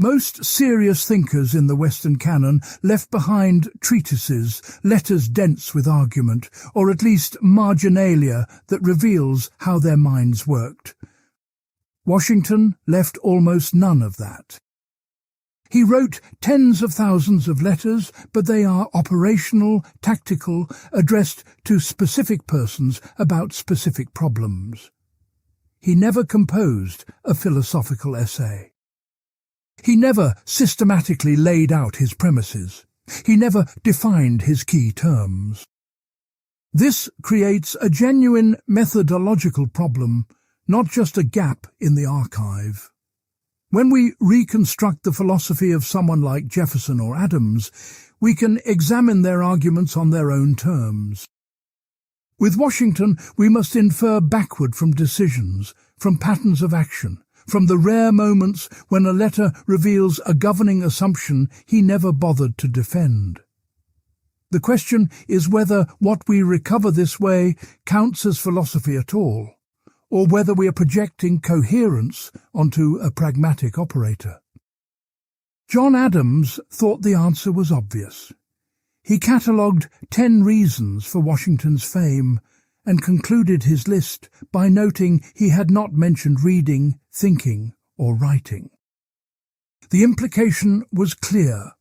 Most serious thinkers in the Western canon left behind treatises, letters dense with argument, or at least marginalia that reveals how their minds worked. Washington left almost none of that. He wrote tens of thousands of letters, but they are operational, tactical, addressed to specific persons about specific problems. He never composed a philosophical essay. He never systematically laid out his premises. He never defined his key terms. This creates a genuine methodological problem, not just a gap in the archive. When we reconstruct the philosophy of someone like Jefferson or Adams, we can examine their arguments on their own terms. With Washington, we must infer backward from decisions, from patterns of action, from the rare moments when a letter reveals a governing assumption he never bothered to defend. The question is whether what we recover this way counts as philosophy at all, or whether we are projecting coherence onto a pragmatic operator. John Adams thought the answer was obvious. He catalogued 10 reasons for Washington's fame and concluded his list by noting he had not mentioned reading, thinking, or writing. The implication was clear.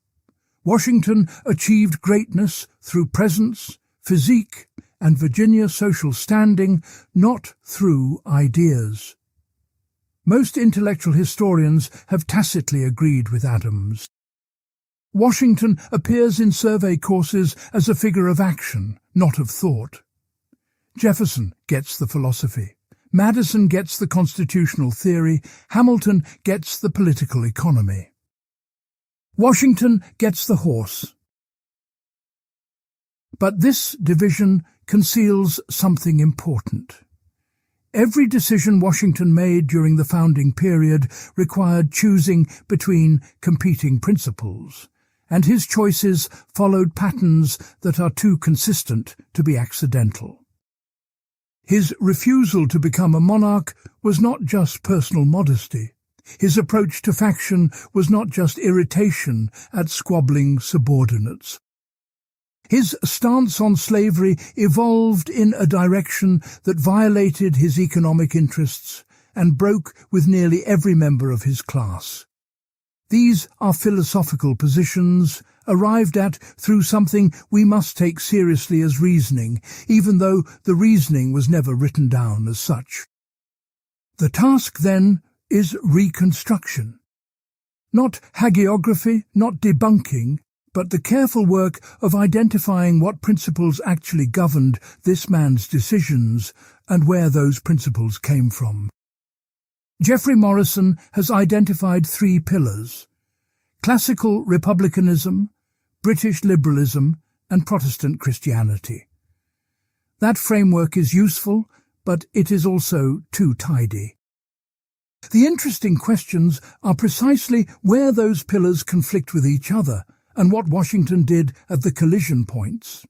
Washington achieved greatness through presence, physique, and Virginia's social standing, not through ideas. Most intellectual historians have tacitly agreed with Adams. Washington appears in survey courses as a figure of action, not of thought. Jefferson gets the philosophy. Madison gets the constitutional theory. Hamilton gets the political economy. Washington gets the horse. But this division conceals something important. Every decision Washington made during the founding period required choosing between competing principles, and his choices followed patterns that are too consistent to be accidental. His refusal to become a monarch was not just personal modesty. His approach to faction was not just irritation at squabbling subordinates. His stance on slavery evolved in a direction that violated his economic interests and broke with nearly every member of his class. These are philosophical positions arrived at through something we must take seriously as reasoning, even though the reasoning was never written down as such. The task, then, is reconstruction. Not hagiography, not debunking, but the careful work of identifying what principles actually governed this man's decisions and where those principles came from. Geoffrey Morrison has identified 3 pillars: classical republicanism, British liberalism, and Protestant Christianity. That framework is useful, but it is also too tidy. The interesting questions are precisely where those pillars conflict with each other, and what Washington did at the collision points.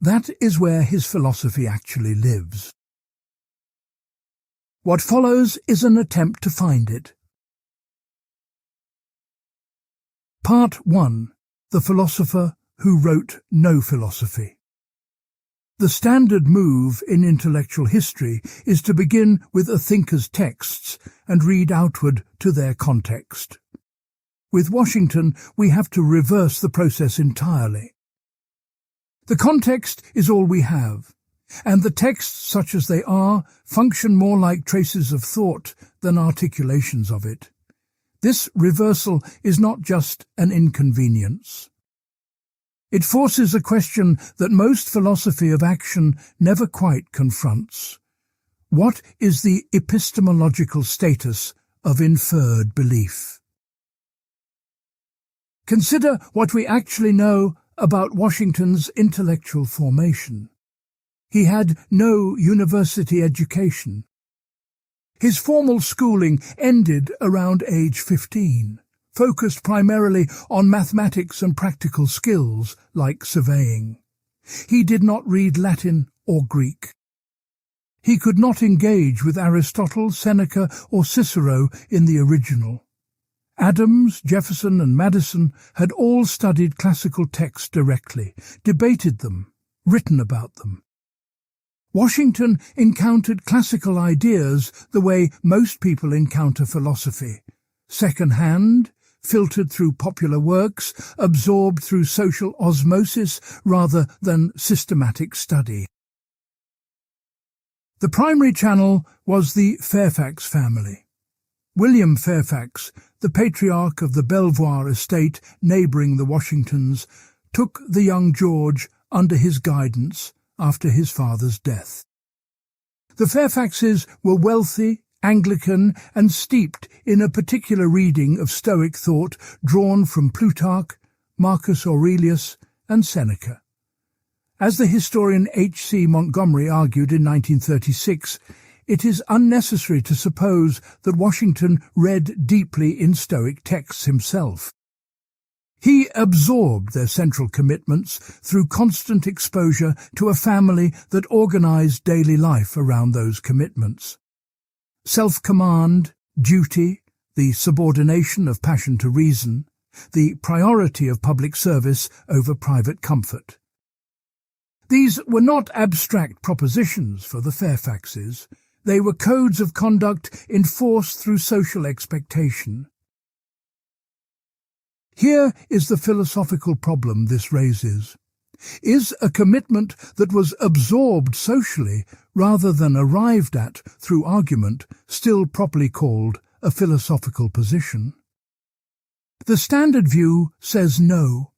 That is where his philosophy actually lives. What follows is an attempt to find it. Part 1. The Philosopher Who Wrote No Philosophy. The standard move in intellectual history is to begin with a thinker's texts and read outward to their context. With Washington, we have to reverse the process entirely. The context is all we have, and the texts, such as they are, function more like traces of thought than articulations of it. This reversal is not just an inconvenience. It forces a question that most philosophy of action never quite confronts. What is the epistemological status of inferred belief? Consider what we actually know about Washington's intellectual formation. He had no university education. His formal schooling ended around age 15, focused primarily on mathematics and practical skills like surveying. He did not read Latin or Greek. He could not engage with Aristotle, Seneca, or Cicero in the original. Adams, Jefferson and Madison had all studied classical texts directly, debated them, written about them. Washington encountered classical ideas the way most people encounter philosophy, second-hand, filtered through popular works, absorbed through social osmosis rather than systematic study. The primary channel was the Fairfax family. William Fairfax, the patriarch of the Belvoir estate neighbouring the Washingtons, took the young George under his guidance after his father's death. The Fairfaxes were wealthy, Anglican, and steeped in a particular reading of Stoic thought drawn from Plutarch, Marcus Aurelius, and Seneca. As the historian H.C. Montgomery argued in 1936, it is unnecessary to suppose that Washington read deeply in Stoic texts himself. He absorbed their central commitments through constant exposure to a family that organized daily life around those commitments. Self-command, duty, the subordination of passion to reason, the priority of public service over private comfort. These were not abstract propositions for the Fairfaxes. They were codes of conduct enforced through social expectation. Here is the philosophical problem this raises. Is a commitment that was absorbed socially rather than arrived at through argument still properly called a philosophical position? The standard view says no.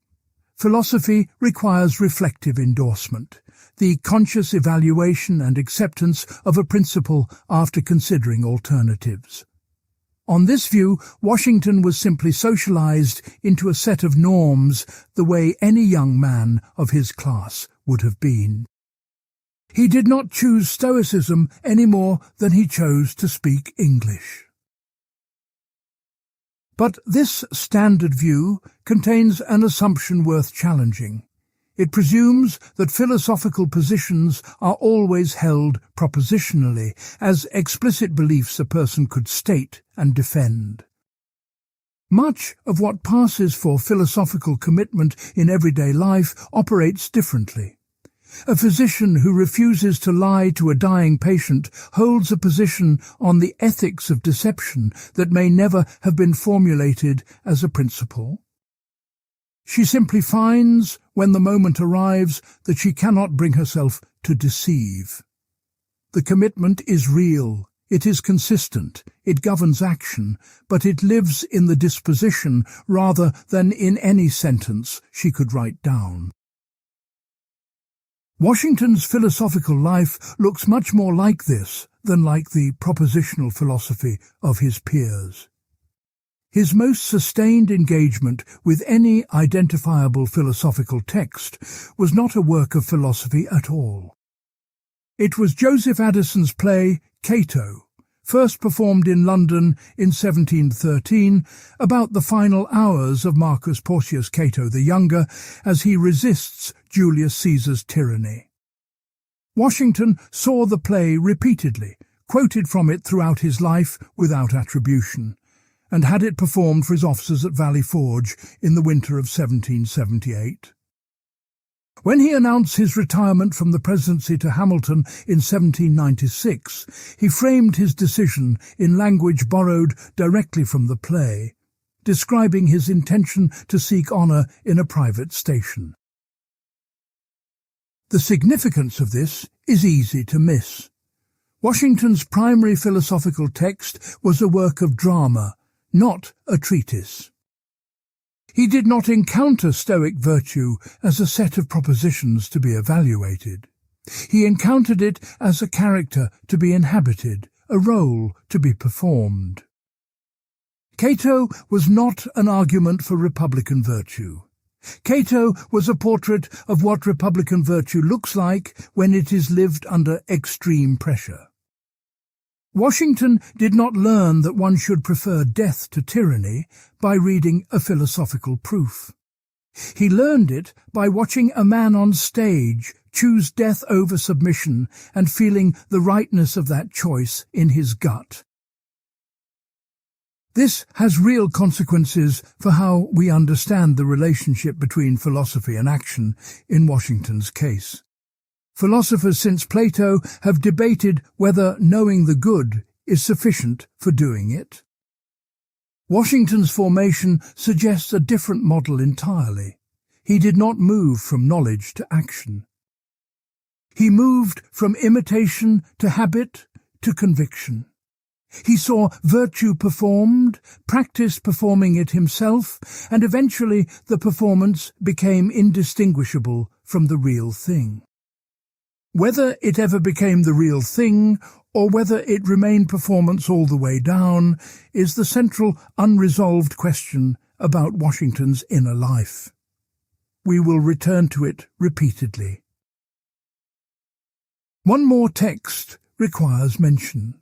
Philosophy requires reflective endorsement, the conscious evaluation and acceptance of a principle after considering alternatives. On this view, Washington was simply socialized into a set of norms the way any young man of his class would have been. He did not choose Stoicism any more than he chose to speak English. But this standard view contains an assumption worth challenging. It presumes that philosophical positions are always held propositionally, as explicit beliefs a person could state and defend. Much of what passes for philosophical commitment in everyday life operates differently. A physician who refuses to lie to a dying patient holds a position on the ethics of deception that may never have been formulated as a principle. She simply finds, when the moment arrives, that she cannot bring herself to deceive. The commitment is real, it is consistent, it governs action, but it lives in the disposition rather than in any sentence she could write down. Washington's philosophical life looks much more like this than like the propositional philosophy of his peers. His most sustained engagement with any identifiable philosophical text was not a work of philosophy at all. It was Joseph Addison's play Cato, first performed in London in 1713, about the final hours of Marcus Porcius Cato the Younger as he resists Julius Caesar's tyranny. Washington saw the play repeatedly, quoted from it throughout his life without attribution, and had it performed for his officers at Valley Forge in the winter of 1778. When he announced his retirement from the presidency to Hamilton in 1796, he framed his decision in language borrowed directly from the play, describing his intention to seek honour in a private station. The significance of this is easy to miss. Washington's primary philosophical text was a work of drama, not a treatise. He did not encounter Stoic virtue as a set of propositions to be evaluated. He encountered it as a character to be inhabited, a role to be performed. Cato was not an argument for Republican virtue. Cato was a portrait of what Republican virtue looks like when it is lived under extreme pressure. Washington did not learn that one should prefer death to tyranny by reading a philosophical proof. He learned it by watching a man on stage choose death over submission and feeling the rightness of that choice in his gut. This has real consequences for how we understand the relationship between philosophy and action in Washington's case. Philosophers since Plato have debated whether knowing the good is sufficient for doing it. Washington's formation suggests a different model entirely. He did not move from knowledge to action. He moved from imitation to habit to conviction. He saw virtue performed, practiced performing it himself, and eventually the performance became indistinguishable from the real thing. Whether it ever became the real thing, or whether it remained performance all the way down, is the central unresolved question about Washington's inner life. We will return to it repeatedly. One more text requires mention.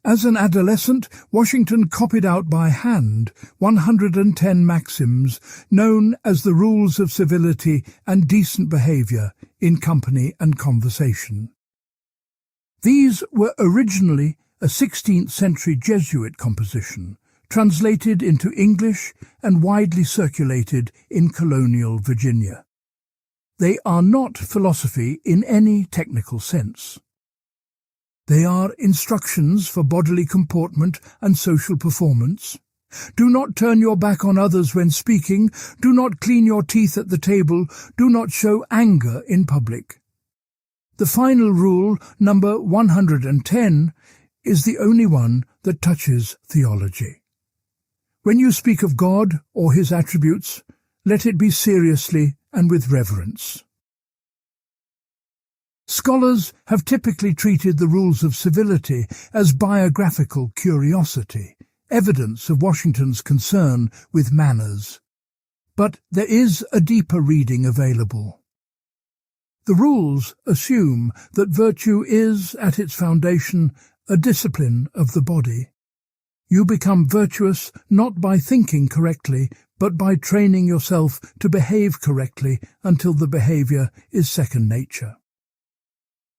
As an adolescent, Washington copied out by hand 110 maxims known as the rules of civility and decent behavior in company and conversation. These were originally a 16th-century Jesuit composition, translated into English and widely circulated in colonial Virginia. They are not philosophy in any technical sense. They are instructions for bodily comportment and social performance. Do not turn your back on others when speaking. Do not clean your teeth at the table. Do not show anger in public. The final rule, number 110, is the only one that touches theology. When you speak of God or his attributes, let it be seriously and with reverence. Scholars have typically treated the rules of civility as biographical curiosity, evidence of Washington's concern with manners. But there is a deeper reading available. The rules assume that virtue is, at its foundation, a discipline of the body. You become virtuous not by thinking correctly, but by training yourself to behave correctly until the behavior is second nature.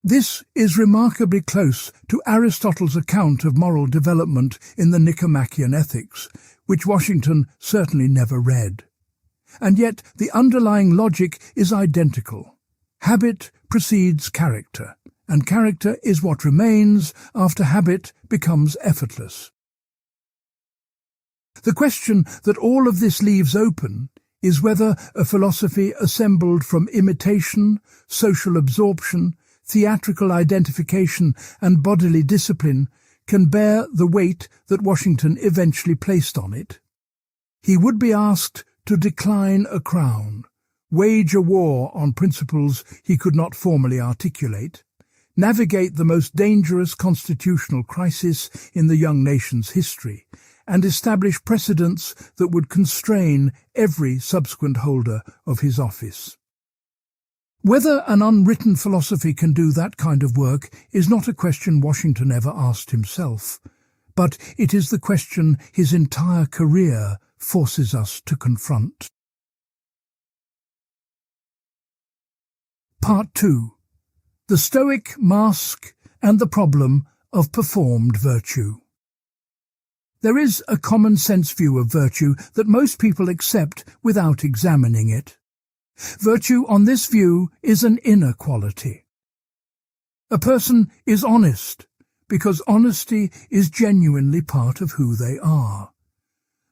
This is remarkably close to Aristotle's account of moral development in the Nicomachean Ethics, which Washington certainly never read. And yet the underlying logic is identical. Habit precedes character, and character is what remains after habit becomes effortless. The question that all of this leaves open is whether a philosophy assembled from imitation, social absorption, theatrical identification and bodily discipline can bear the weight that Washington eventually placed on it. He would be asked to decline a crown, wage a war on principles he could not formally articulate, navigate the most dangerous constitutional crisis in the young nation's history, and establish precedents that would constrain every subsequent holder of his office. Whether an unwritten philosophy can do that kind of work is not a question Washington ever asked himself, but it is the question his entire career forces us to confront. Part 2. The Stoic Mask and the Problem of Performed Virtue. There is a common-sense view of virtue that most people accept without examining it. Virtue on this view is an inner quality. A person is honest because honesty is genuinely part of who they are.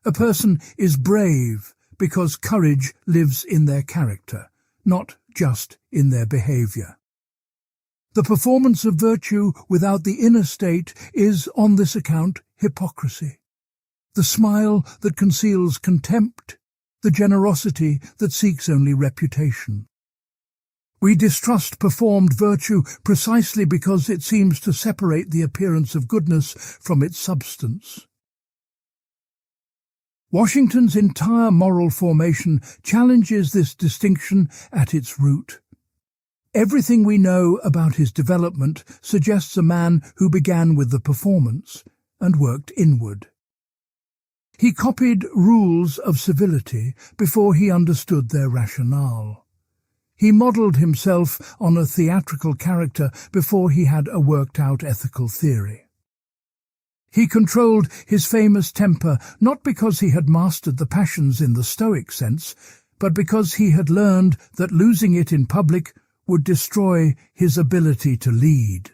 A person is brave because courage lives in their character, not just in their behavior. The performance of virtue without the inner state is, on this account, hypocrisy. The smile that conceals contempt, the generosity that seeks only reputation. We distrust performed virtue precisely because it seems to separate the appearance of goodness from its substance. Washington's entire moral formation challenges this distinction at its root. Everything we know about his development suggests a man who began with the performance and worked inward. He copied rules of civility before he understood their rationale. He modelled himself on a theatrical character before he had a worked-out ethical theory. He controlled his famous temper not because he had mastered the passions in the Stoic sense, but because he had learned that losing it in public would destroy his ability to lead.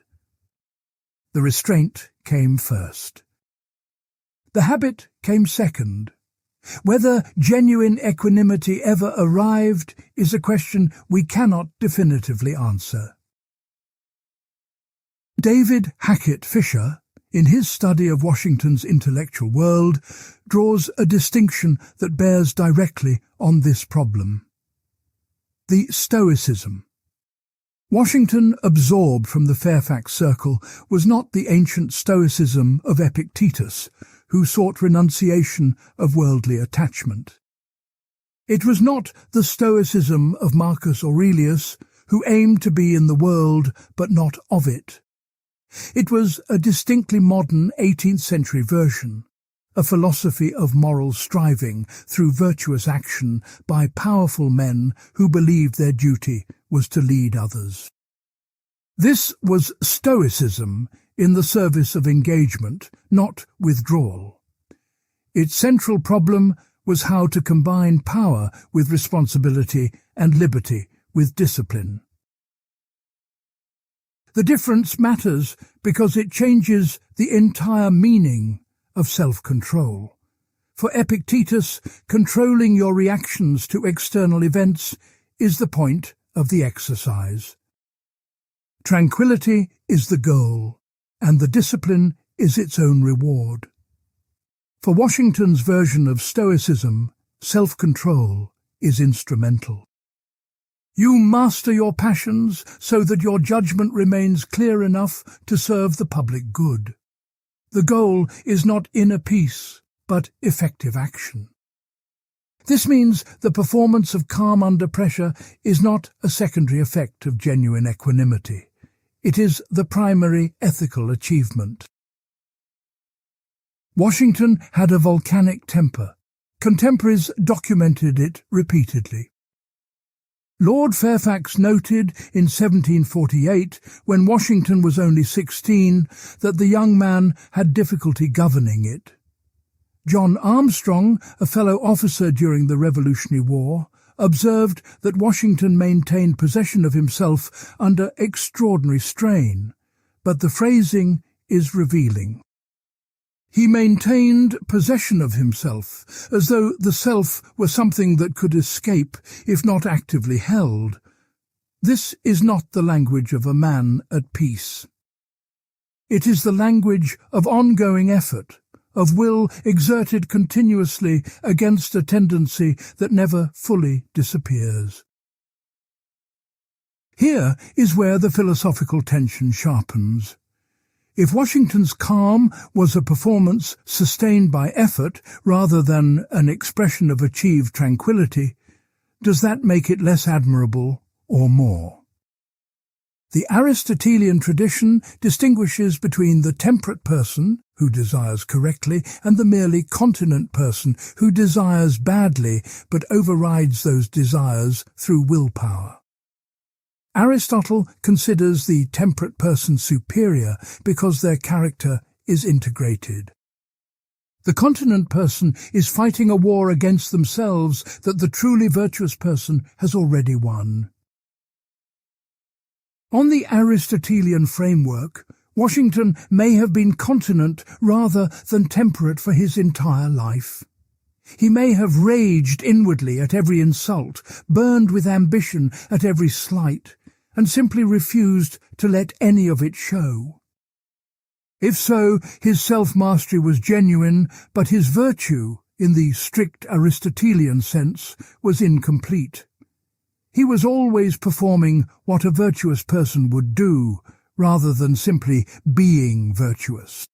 The restraint came first. The habit came second. Whether genuine equanimity ever arrived is a question we cannot definitively answer. David Hackett Fisher, in his study of Washington's intellectual world, draws a distinction that bears directly on this problem. The Stoicism. Washington, absorbed from the Fairfax Circle, was not the ancient Stoicism of Epictetus, who sought renunciation of worldly attachment. It was not the Stoicism of Marcus Aurelius, who aimed to be in the world but not of it. It was a distinctly modern 18th-century version, a philosophy of moral striving through virtuous action by powerful men who believed their duty was to lead others. This was Stoicism in the service of engagement, not withdrawal. Its central problem was how to combine power with responsibility and liberty with discipline. The difference matters because it changes the entire meaning of self-control. For Epictetus, controlling your reactions to external events is the point of the exercise. Tranquility is the goal, and the discipline is its own reward. For Washington's version of Stoicism, self-control is instrumental. You master your passions so that your judgment remains clear enough to serve the public good. The goal is not inner peace, but effective action. This means the performance of calm under pressure is not a secondary effect of genuine equanimity. It is the primary ethical achievement. Washington had a volcanic temper. Contemporaries documented it repeatedly. Lord Fairfax noted in 1748, when Washington was only 16, that the young man had difficulty governing it. John Armstrong, a fellow officer during the Revolutionary War, observed that Washington maintained possession of himself under extraordinary strain, but the phrasing is revealing. He maintained possession of himself, as though the self were something that could escape if not actively held. This is not the language of a man at peace. It is the language of ongoing effort, of will exerted continuously against a tendency that never fully disappears. Here is where the philosophical tension sharpens. If Washington's calm was a performance sustained by effort rather than an expression of achieved tranquility, does that make it less admirable or more? The Aristotelian tradition distinguishes between the temperate person, who desires correctly, and the merely continent person, who desires badly but overrides those desires through willpower. Aristotle considers the temperate person superior because their character is integrated. The continent person is fighting a war against themselves that the truly virtuous person has already won. On the Aristotelian framework, Washington may have been continent rather than temperate for his entire life. He may have raged inwardly at every insult, burned with ambition at every slight, and simply refused to let any of it show. If so, his self-mastery was genuine, but his virtue, in the strict Aristotelian sense, was incomplete. He was always performing what a virtuous person would do, rather than simply being virtuous.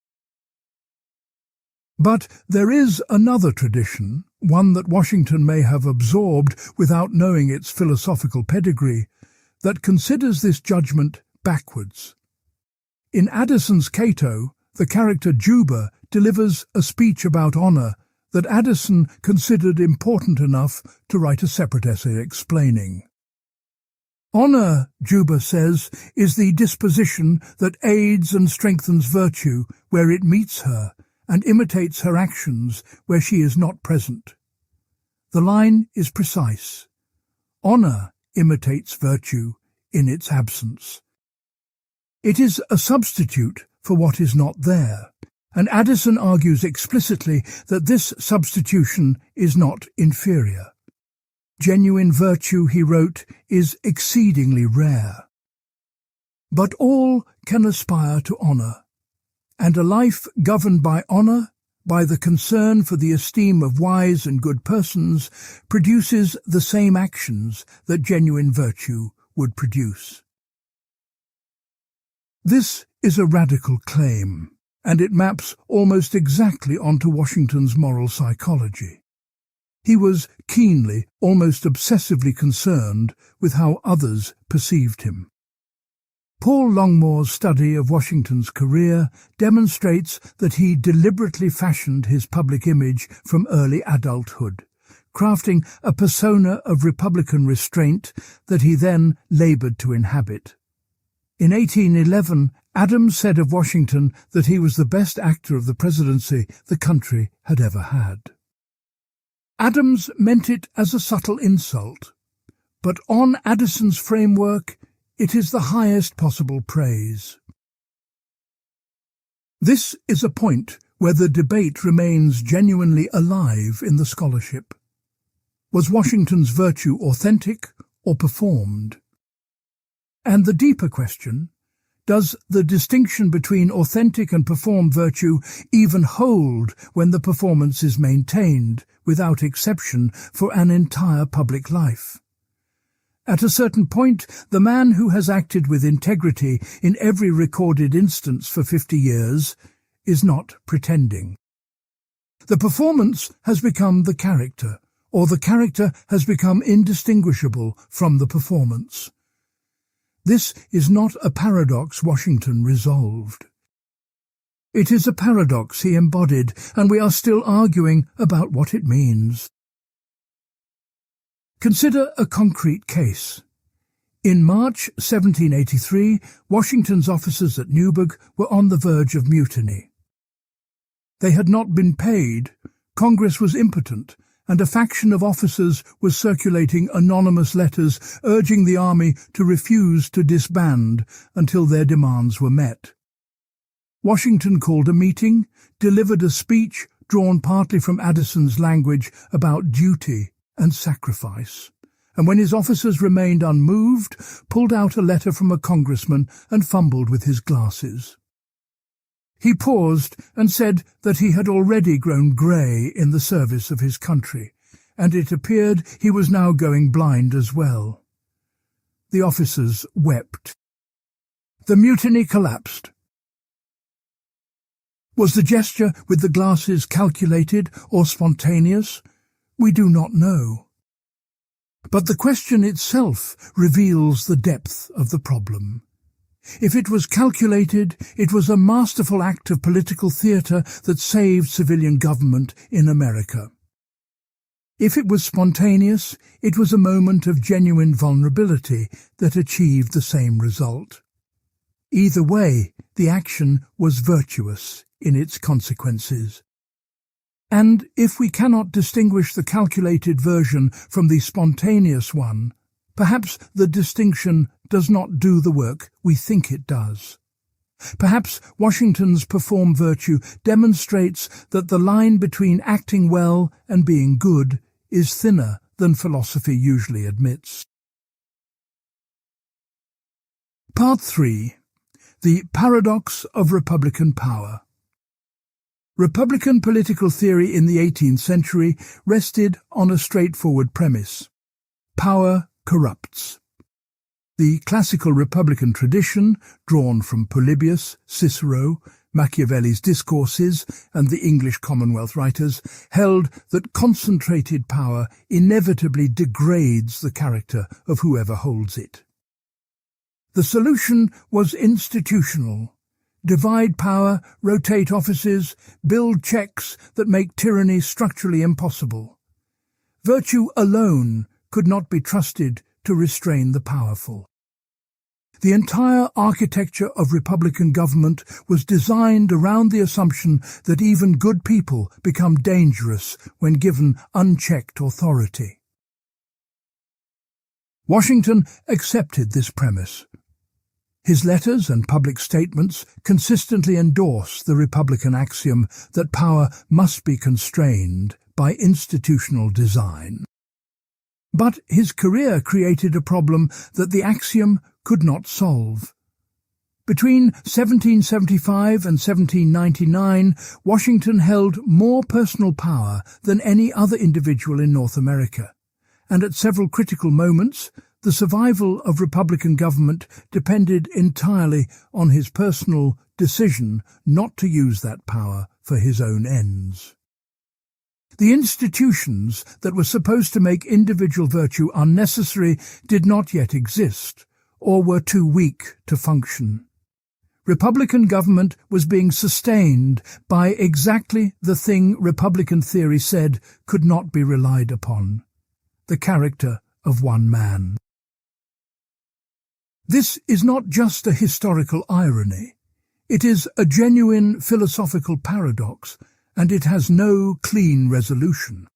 But there is another tradition, one that Washington may have absorbed without knowing its philosophical pedigree, that considers this judgment backwards. In Addison's Cato, the character Juba delivers a speech about honour that Addison considered important enough to write a separate essay explaining. Honour, Juba says, is the disposition that aids and strengthens virtue where it meets her, and imitates her actions where she is not present. The line is precise. Honour imitates virtue in its absence. It is a substitute for what is not there, and Addison argues explicitly that this substitution is not inferior. Genuine virtue, he wrote, is exceedingly rare. But all can aspire to honour, and a life governed by honour, by the concern for the esteem of wise and good persons, produces the same actions that genuine virtue would produce. This is a radical claim, and it maps almost exactly onto Washington's moral psychology. He was keenly, almost obsessively concerned with how others perceived him. Paul Longmore's study of Washington's career demonstrates that he deliberately fashioned his public image from early adulthood, crafting a persona of Republican restraint that he then laboured to inhabit. In 1811, Adams said of Washington that he was the best actor of the presidency the country had ever had. Adams meant it as a subtle insult, but on Addison's framework, it is the highest possible praise. This is a point where the debate remains genuinely alive in the scholarship. Was Washington's virtue authentic or performed? And the deeper question, does the distinction between authentic and performed virtue even hold when the performance is maintained, without exception, for an entire public life? At a certain point, the man who has acted with integrity in every recorded instance for 50 years is not pretending. The performance has become the character, or the character has become indistinguishable from the performance. This is not a paradox Washington resolved. It is a paradox he embodied, and we are still arguing about what it means. Consider a concrete case. In March 1783, Washington's officers at Newburgh were on the verge of mutiny. They had not been paid, Congress was impotent, and a faction of officers was circulating anonymous letters urging the army to refuse to disband until their demands were met. Washington called a meeting, delivered a speech drawn partly from Addison's language about duty and sacrifice, and when his officers remained unmoved, pulled out a letter from a congressman and fumbled with his glasses. He paused and said that he had already grown grey in the service of his country, and it appeared he was now going blind as well. The officers wept. The mutiny collapsed. Was the gesture with the glasses calculated or spontaneous? We do not know. But the question itself reveals the depth of the problem. If it was calculated, it was a masterful act of political theatre that saved civilian government in America. If it was spontaneous, it was a moment of genuine vulnerability that achieved the same result. Either way, the action was virtuous in its consequences. And if we cannot distinguish the calculated version from the spontaneous one, perhaps the distinction does not do the work we think it does. Perhaps Washington's performed virtue demonstrates that the line between acting well and being good is thinner than philosophy usually admits. Part 3. The Paradox of Republican Power. Republican political theory in the 18th century rested on a straightforward premise. Power corrupts. The classical Republican tradition, drawn from Polybius, Cicero, Machiavelli's Discourses, and the English Commonwealth writers, held that concentrated power inevitably degrades the character of whoever holds it. The solution was institutional. Divide power, rotate offices, build checks that make tyranny structurally impossible. Virtue alone could not be trusted to restrain the powerful. The entire architecture of Republican government was designed around the assumption that even good people become dangerous when given unchecked authority. Washington accepted this premise. His letters and public statements consistently endorse the Republican axiom that power must be constrained by institutional design. But his career created a problem that the axiom could not solve. Between 1775 and 1799, Washington held more personal power than any other individual in North America, and at several critical moments, the survival of Republican government depended entirely on his personal decision not to use that power for his own ends. The institutions that were supposed to make individual virtue unnecessary did not yet exist, or were too weak to function. Republican government was being sustained by exactly the thing Republican theory said could not be relied upon: the character of one man. This is not just a historical irony. It is a genuine philosophical paradox, and it has no clean resolution.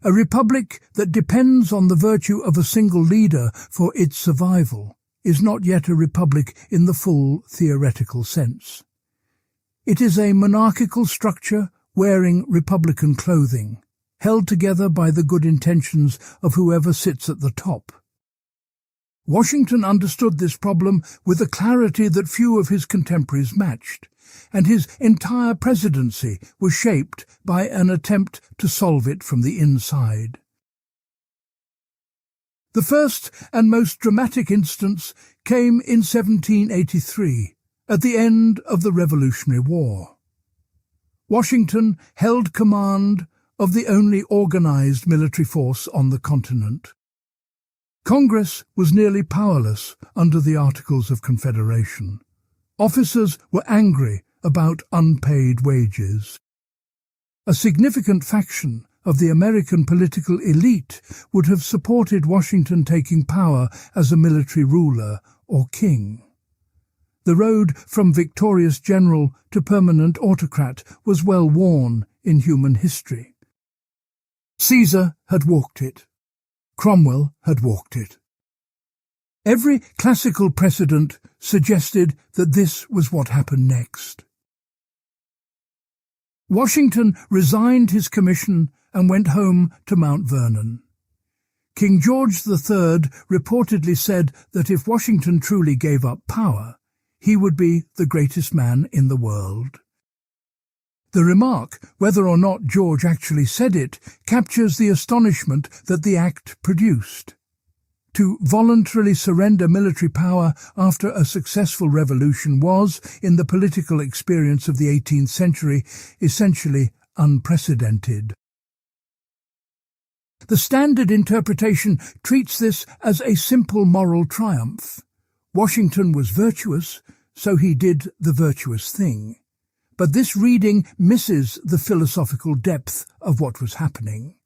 A republic that depends on the virtue of a single leader for its survival is not yet a republic in the full theoretical sense. It is a monarchical structure wearing republican clothing, held together by the good intentions of whoever sits at the top. Washington understood this problem with a clarity that few of his contemporaries matched, and his entire presidency was shaped by an attempt to solve it from the inside. The first and most dramatic instance came in 1783, at the end of the Revolutionary War. Washington held command of the only organized military force on the continent. Congress was nearly powerless under the Articles of Confederation. Officers were angry about unpaid wages. A significant faction of the American political elite would have supported Washington taking power as a military ruler or king. The road from victorious general to permanent autocrat was well worn in human history. Caesar had walked it. Cromwell had walked it. Every classical precedent suggested that this was what happened next. Washington resigned his commission and went home to Mount Vernon. King George III reportedly said that if Washington truly gave up power, he would be the greatest man in the world. The remark, whether or not George actually said it, captures the astonishment that the act produced. To voluntarily surrender military power after a successful revolution was, in the political experience of the 18th century, essentially unprecedented. The standard interpretation treats this as a simple moral triumph. Washington was virtuous, so he did the virtuous thing. But this reading misses the philosophical depth of what was happening.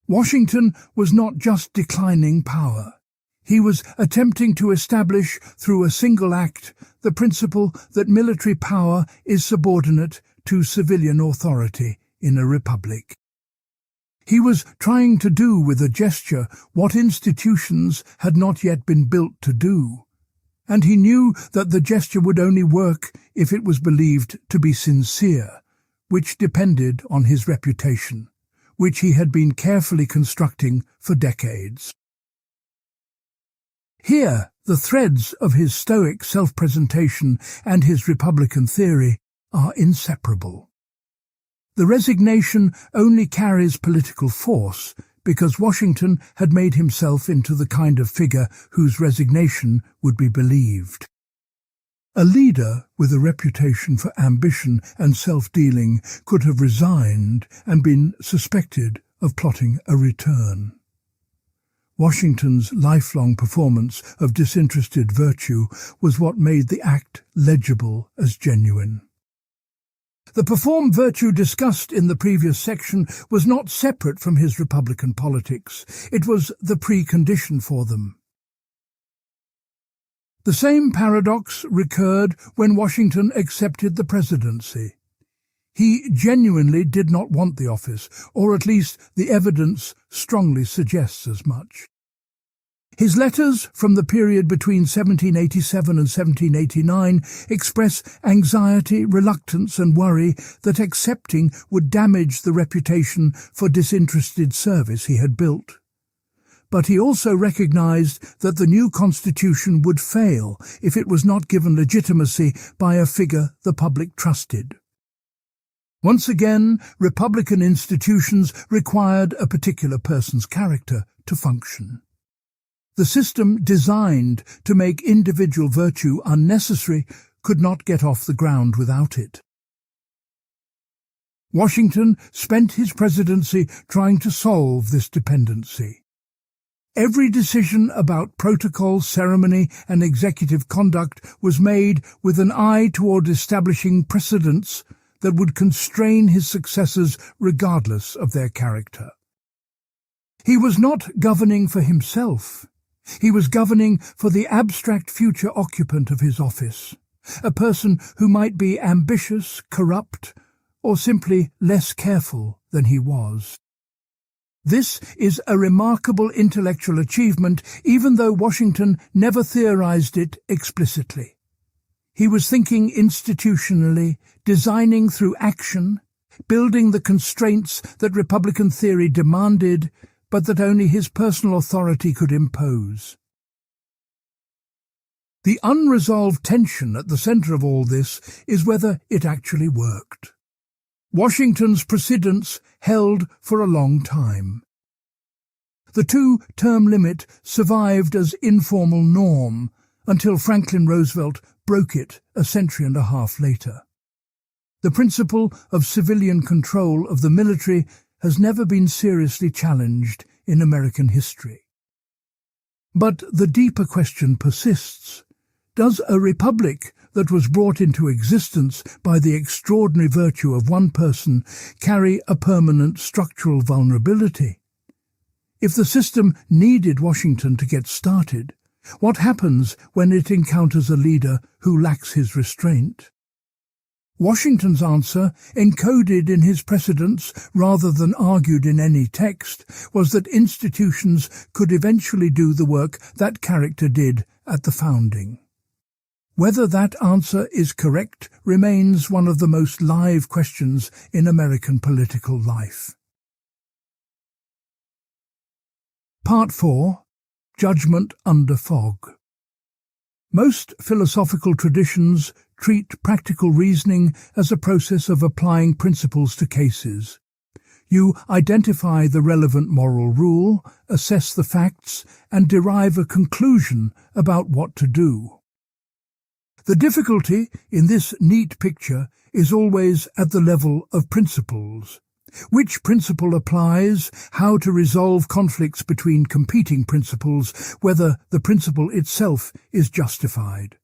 Washington was not just declining power. He was attempting to establish, through a single act, the principle that military power is subordinate to civilian authority in a republic. He was trying to do with a gesture what institutions had not yet been built to do. And he knew that the gesture would only work if it was believed to be sincere, which depended on his reputation, which he had been carefully constructing for decades. Here, the threads of his Stoic self-presentation and his Republican theory are inseparable. The resignation only carries political force because Washington had made himself into the kind of figure whose resignation would be believed. A leader with a reputation for ambition and self-dealing could have resigned and been suspected of plotting a return. Washington's lifelong performance of disinterested virtue was what made the act legible as genuine. The performed virtue discussed in the previous section was not separate from his Republican politics. It was the precondition for them. The same paradox recurred when Washington accepted the presidency. He genuinely did not want the office, or at least the evidence strongly suggests as much. His letters from the period between 1787 and 1789 express anxiety, reluctance and worry that accepting would damage the reputation for disinterested service he had built. But he also recognized that the new constitution would fail if it was not given legitimacy by a figure the public trusted. Once again, republican institutions required a particular person's character to function. The system designed to make individual virtue unnecessary could not get off the ground without it. Washington spent his presidency trying to solve this dependency. Every decision about protocol, ceremony, and executive conduct was made with an eye toward establishing precedents that would constrain his successors regardless of their character. He was not governing for himself. He was governing for the abstract future occupant of his office, a person who might be ambitious, corrupt, or simply less careful than he was. This is a remarkable intellectual achievement, even though Washington never theorized it explicitly. He was thinking institutionally, designing through action, building the constraints that Republican theory demanded, but that only his personal authority could impose. The unresolved tension at the center of all this is whether it actually worked. Washington's precedents held for a long time. The two-term limit survived as informal norm until Franklin Roosevelt broke it a century and a half later. The principle of civilian control of the military has never been seriously challenged in American history. But the deeper question persists. Does a republic that was brought into existence by the extraordinary virtue of one person carry a permanent structural vulnerability? If the system needed Washington to get started, what happens when it encounters a leader who lacks his restraint? Washington's answer, encoded in his precedents rather than argued in any text, was that institutions could eventually do the work that character did at the founding. Whether that answer is correct remains one of the most live questions in American political life. Part 4. Judgment under fog. Most philosophical traditions treat practical reasoning as a process of applying principles to cases. You identify the relevant moral rule, assess the facts, and derive a conclusion about what to do. The difficulty in this neat picture is always at the level of principles. Which principle applies, how to resolve conflicts between competing principles, whether the principle itself is justified.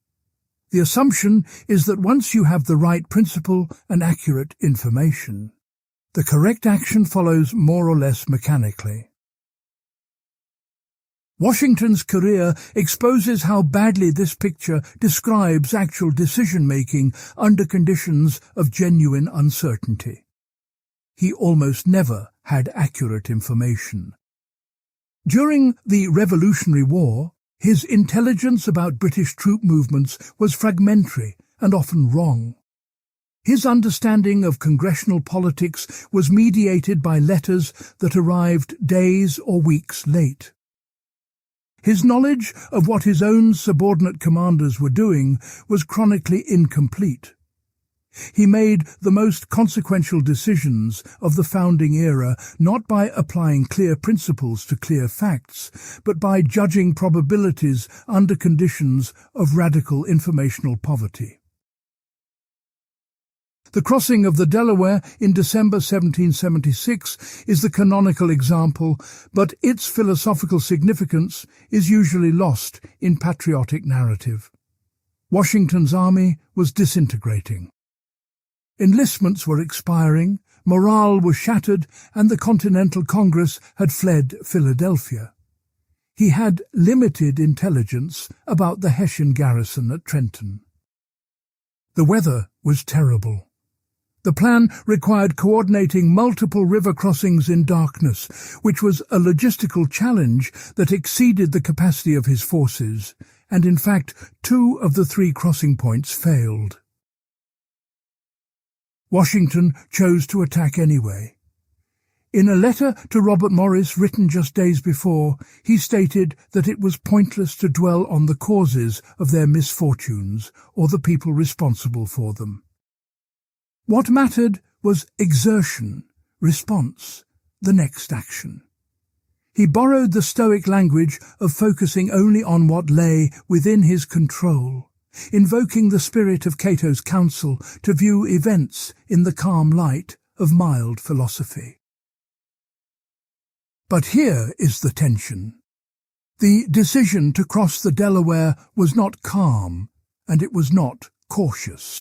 The assumption is that once you have the right principle and accurate information, the correct action follows more or less mechanically. Washington's career exposes how badly this picture describes actual decision-making under conditions of genuine uncertainty. He almost never had accurate information. During the Revolutionary War, his intelligence about British troop movements was fragmentary and often wrong. His understanding of congressional politics was mediated by letters that arrived days or weeks late. His knowledge of what his own subordinate commanders were doing was chronically incomplete. He made the most consequential decisions of the founding era not by applying clear principles to clear facts, but by judging probabilities under conditions of radical informational poverty. The crossing of the Delaware in December 1776 is the canonical example, but its philosophical significance is usually lost in patriotic narrative. Washington's army was disintegrating. Enlistments were expiring, morale was shattered, and the Continental Congress had fled Philadelphia. he had limited intelligence about the Hessian garrison at Trenton. The weather was terrible. The plan required coordinating multiple river crossings in darkness, which was a logistical challenge that exceeded the capacity of his forces, and in fact 2 of the 3 crossing points failed. Washington chose to attack anyway. In a letter to Robert Morris written just days before, he stated that it was pointless to dwell on the causes of their misfortunes or the people responsible for them. What mattered was exertion, response, the next action. He borrowed the Stoic language of focusing only on what lay within his control, invoking the spirit of Cato's counsel to view events in the calm light of mild philosophy. But here is the tension. The decision to cross the Delaware was not calm, and it was not cautious.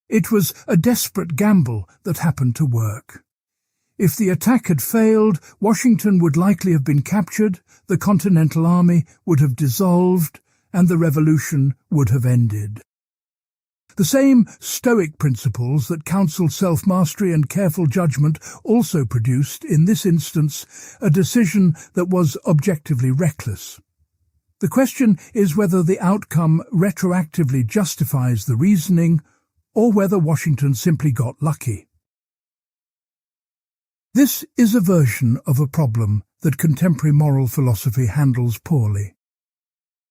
It was a desperate gamble that happened to work. If the attack had failed, Washington would likely have been captured, the Continental Army would have dissolved, and the Revolution would have ended. The same Stoic principles that counsel self-mastery and careful judgment also produced, in this instance, a decision that was objectively reckless. The question is whether the outcome retroactively justifies the reasoning, or whether Washington simply got lucky. This is a version of a problem that contemporary moral philosophy handles poorly.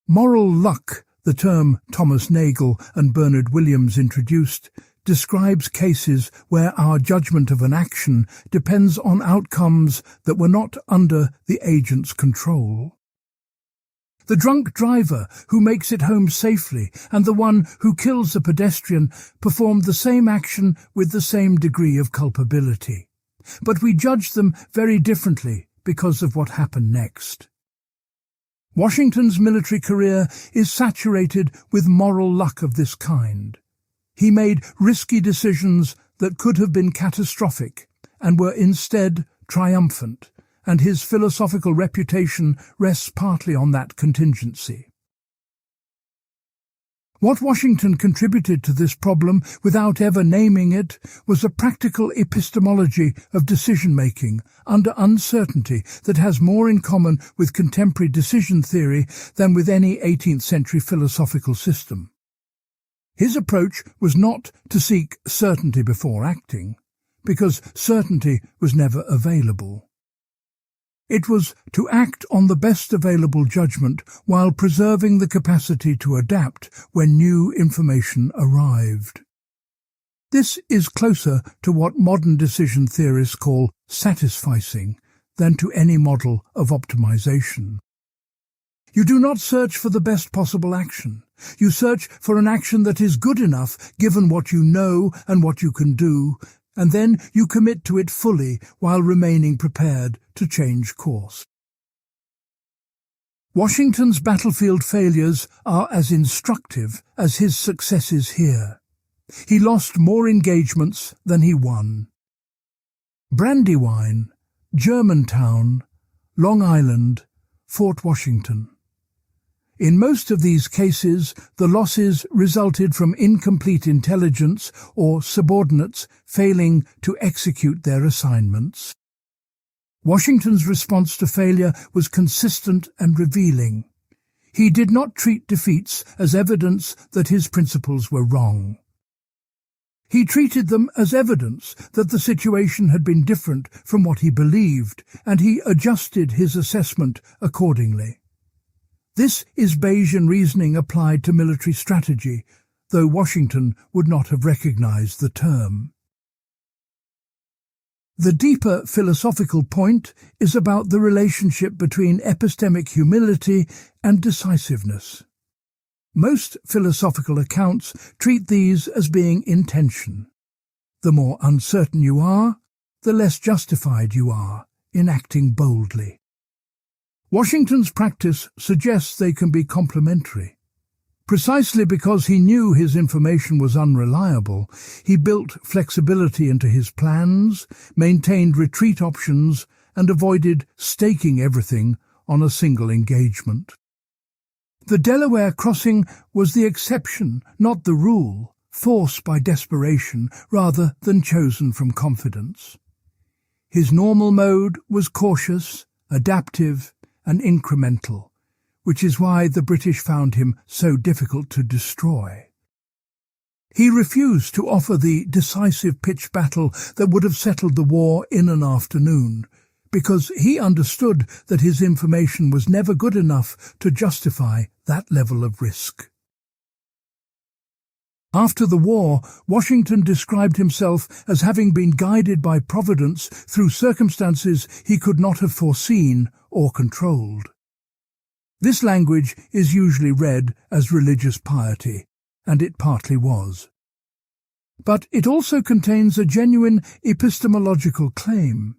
Moral luck, the term Thomas Nagel and Bernard Williams introduced, describes cases where our judgment of an action depends on outcomes that were not under the agent's control. The drunk driver who makes it home safely and the one who kills a pedestrian performed the same action with the same degree of culpability. But we judge them very differently because of what happened next. Washington's military career is saturated with moral luck of this kind. He made risky decisions that could have been catastrophic and were instead triumphant, and his philosophical reputation rests partly on that contingency. What Washington contributed to this problem, without ever naming it, was a practical epistemology of decision-making under uncertainty that has more in common with contemporary decision theory than with any 18th-century philosophical system. His approach was not to seek certainty before acting, because certainty was never available. It was to act on the best available judgment while preserving the capacity to adapt when new information arrived. This is closer to what modern decision theorists call satisficing than to any model of optimization. You do not search for the best possible action. You search for an action that is good enough given what you know and what you can do, and then you commit to it fully while remaining prepared to change course. Washington's battlefield failures are as instructive as his successes here. He lost more engagements than he won. Brandywine, Germantown, Long Island, Fort Washington. In most of these cases, the losses resulted from incomplete intelligence or subordinates failing to execute their assignments. Washington's response to failure was consistent and revealing. He did not treat defeats as evidence that his principles were wrong. He treated them as evidence that the situation had been different from what he believed, and he adjusted his assessment accordingly. This is Bayesian reasoning applied to military strategy, though Washington would not have recognized the term. The deeper philosophical point is about the relationship between epistemic humility and decisiveness. Most philosophical accounts treat these as being in tension. The more uncertain you are, the less justified you are in acting boldly. Washington's practice suggests they can be complementary. Precisely because he knew his information was unreliable, he built flexibility into his plans, maintained retreat options, and avoided staking everything on a single engagement. The Delaware crossing was the exception, not the rule, forced by desperation rather than chosen from confidence. His normal mode was cautious, adaptive, and incremental, which is why the British found him so difficult to destroy. He refused to offer the decisive pitched battle that would have settled the war in an afternoon, because he understood that his information was never good enough to justify that level of risk. After the war, Washington described himself as having been guided by Providence through circumstances he could not have foreseen or controlled. This language is usually read as religious piety, and it partly was. But it also contains a genuine epistemological claim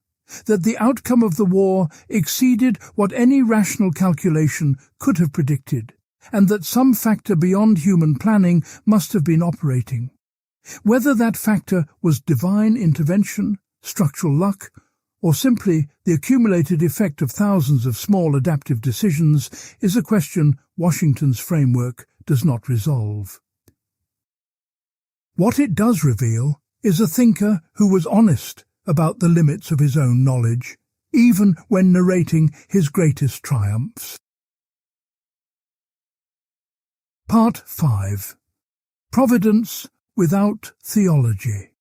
that the outcome of the war exceeded what any rational calculation could have predicted, and that some factor beyond human planning must have been operating. Whether that factor was divine intervention, structural luck, or simply the accumulated effect of thousands of small adaptive decisions is a question Washington's framework does not resolve. What it does reveal is a thinker who was honest about the limits of his own knowledge, even when narrating his greatest triumphs. Part 5. Providence without Theology.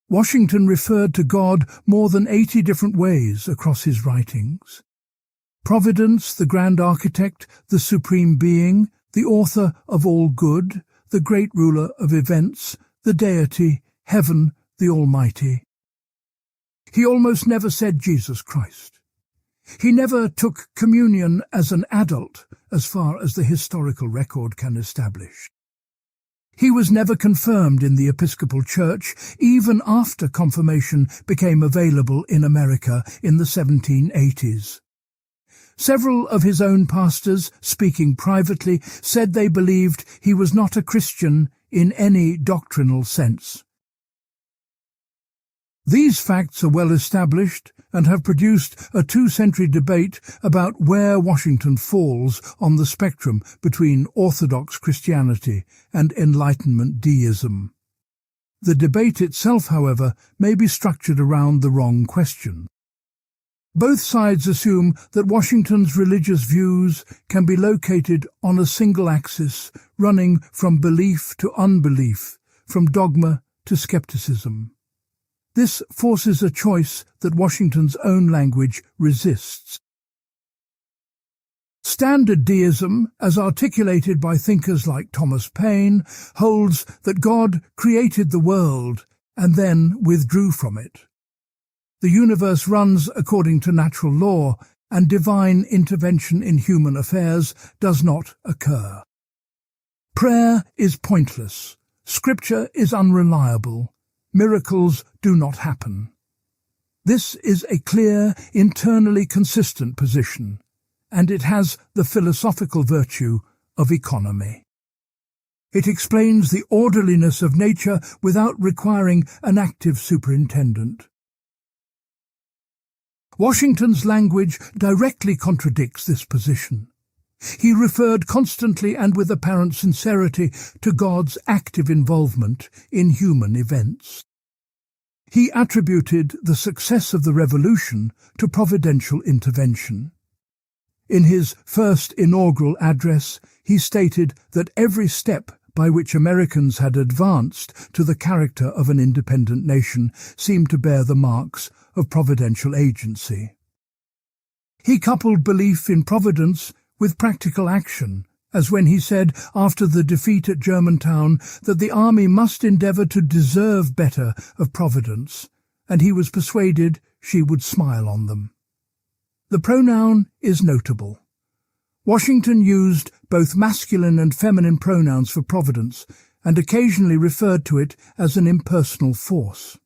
Washington referred to God more than 80 different ways across his writings. Providence, the grand architect, the supreme being, the author of all good, the great ruler of events, the deity, heaven, the Almighty. He almost never said Jesus Christ. He never took communion as an adult, as far as the historical record can establish. He was never confirmed in the Episcopal Church, even after confirmation became available in America in the 1780s. Several of his own pastors, speaking privately, said they believed he was not a Christian in any doctrinal sense. These facts are well established and have produced a two-century debate about where Washington falls on the spectrum between Orthodox Christianity and Enlightenment deism. The debate itself, however, may be structured around the wrong question. Both sides assume that Washington's religious views can be located on a single axis, running from belief to unbelief, from dogma to skepticism. This forces a choice that Washington's own language resists. Standard deism, as articulated by thinkers like Thomas Paine, holds that God created the world and then withdrew from it. The universe runs according to natural law, and divine intervention in human affairs does not occur. Prayer is pointless. Scripture is unreliable. Miracles do not happen. This is a clear, internally consistent position, and it has the philosophical virtue of economy. It explains the orderliness of nature without requiring an active superintendent. Washington's language directly contradicts this position. He referred constantly and with apparent sincerity to God's active involvement in human events. He attributed the success of the revolution to providential intervention. In his first inaugural address, he stated that every step by which Americans had advanced to the character of an independent nation seemed to bear the marks of providential agency. He coupled belief in providence with practical action, as when he said after the defeat at Germantown that the army must endeavour to deserve better of Providence, and he was persuaded she would smile on them. The pronoun is notable. Washington used both masculine and feminine pronouns for Providence, and occasionally referred to it as an impersonal force.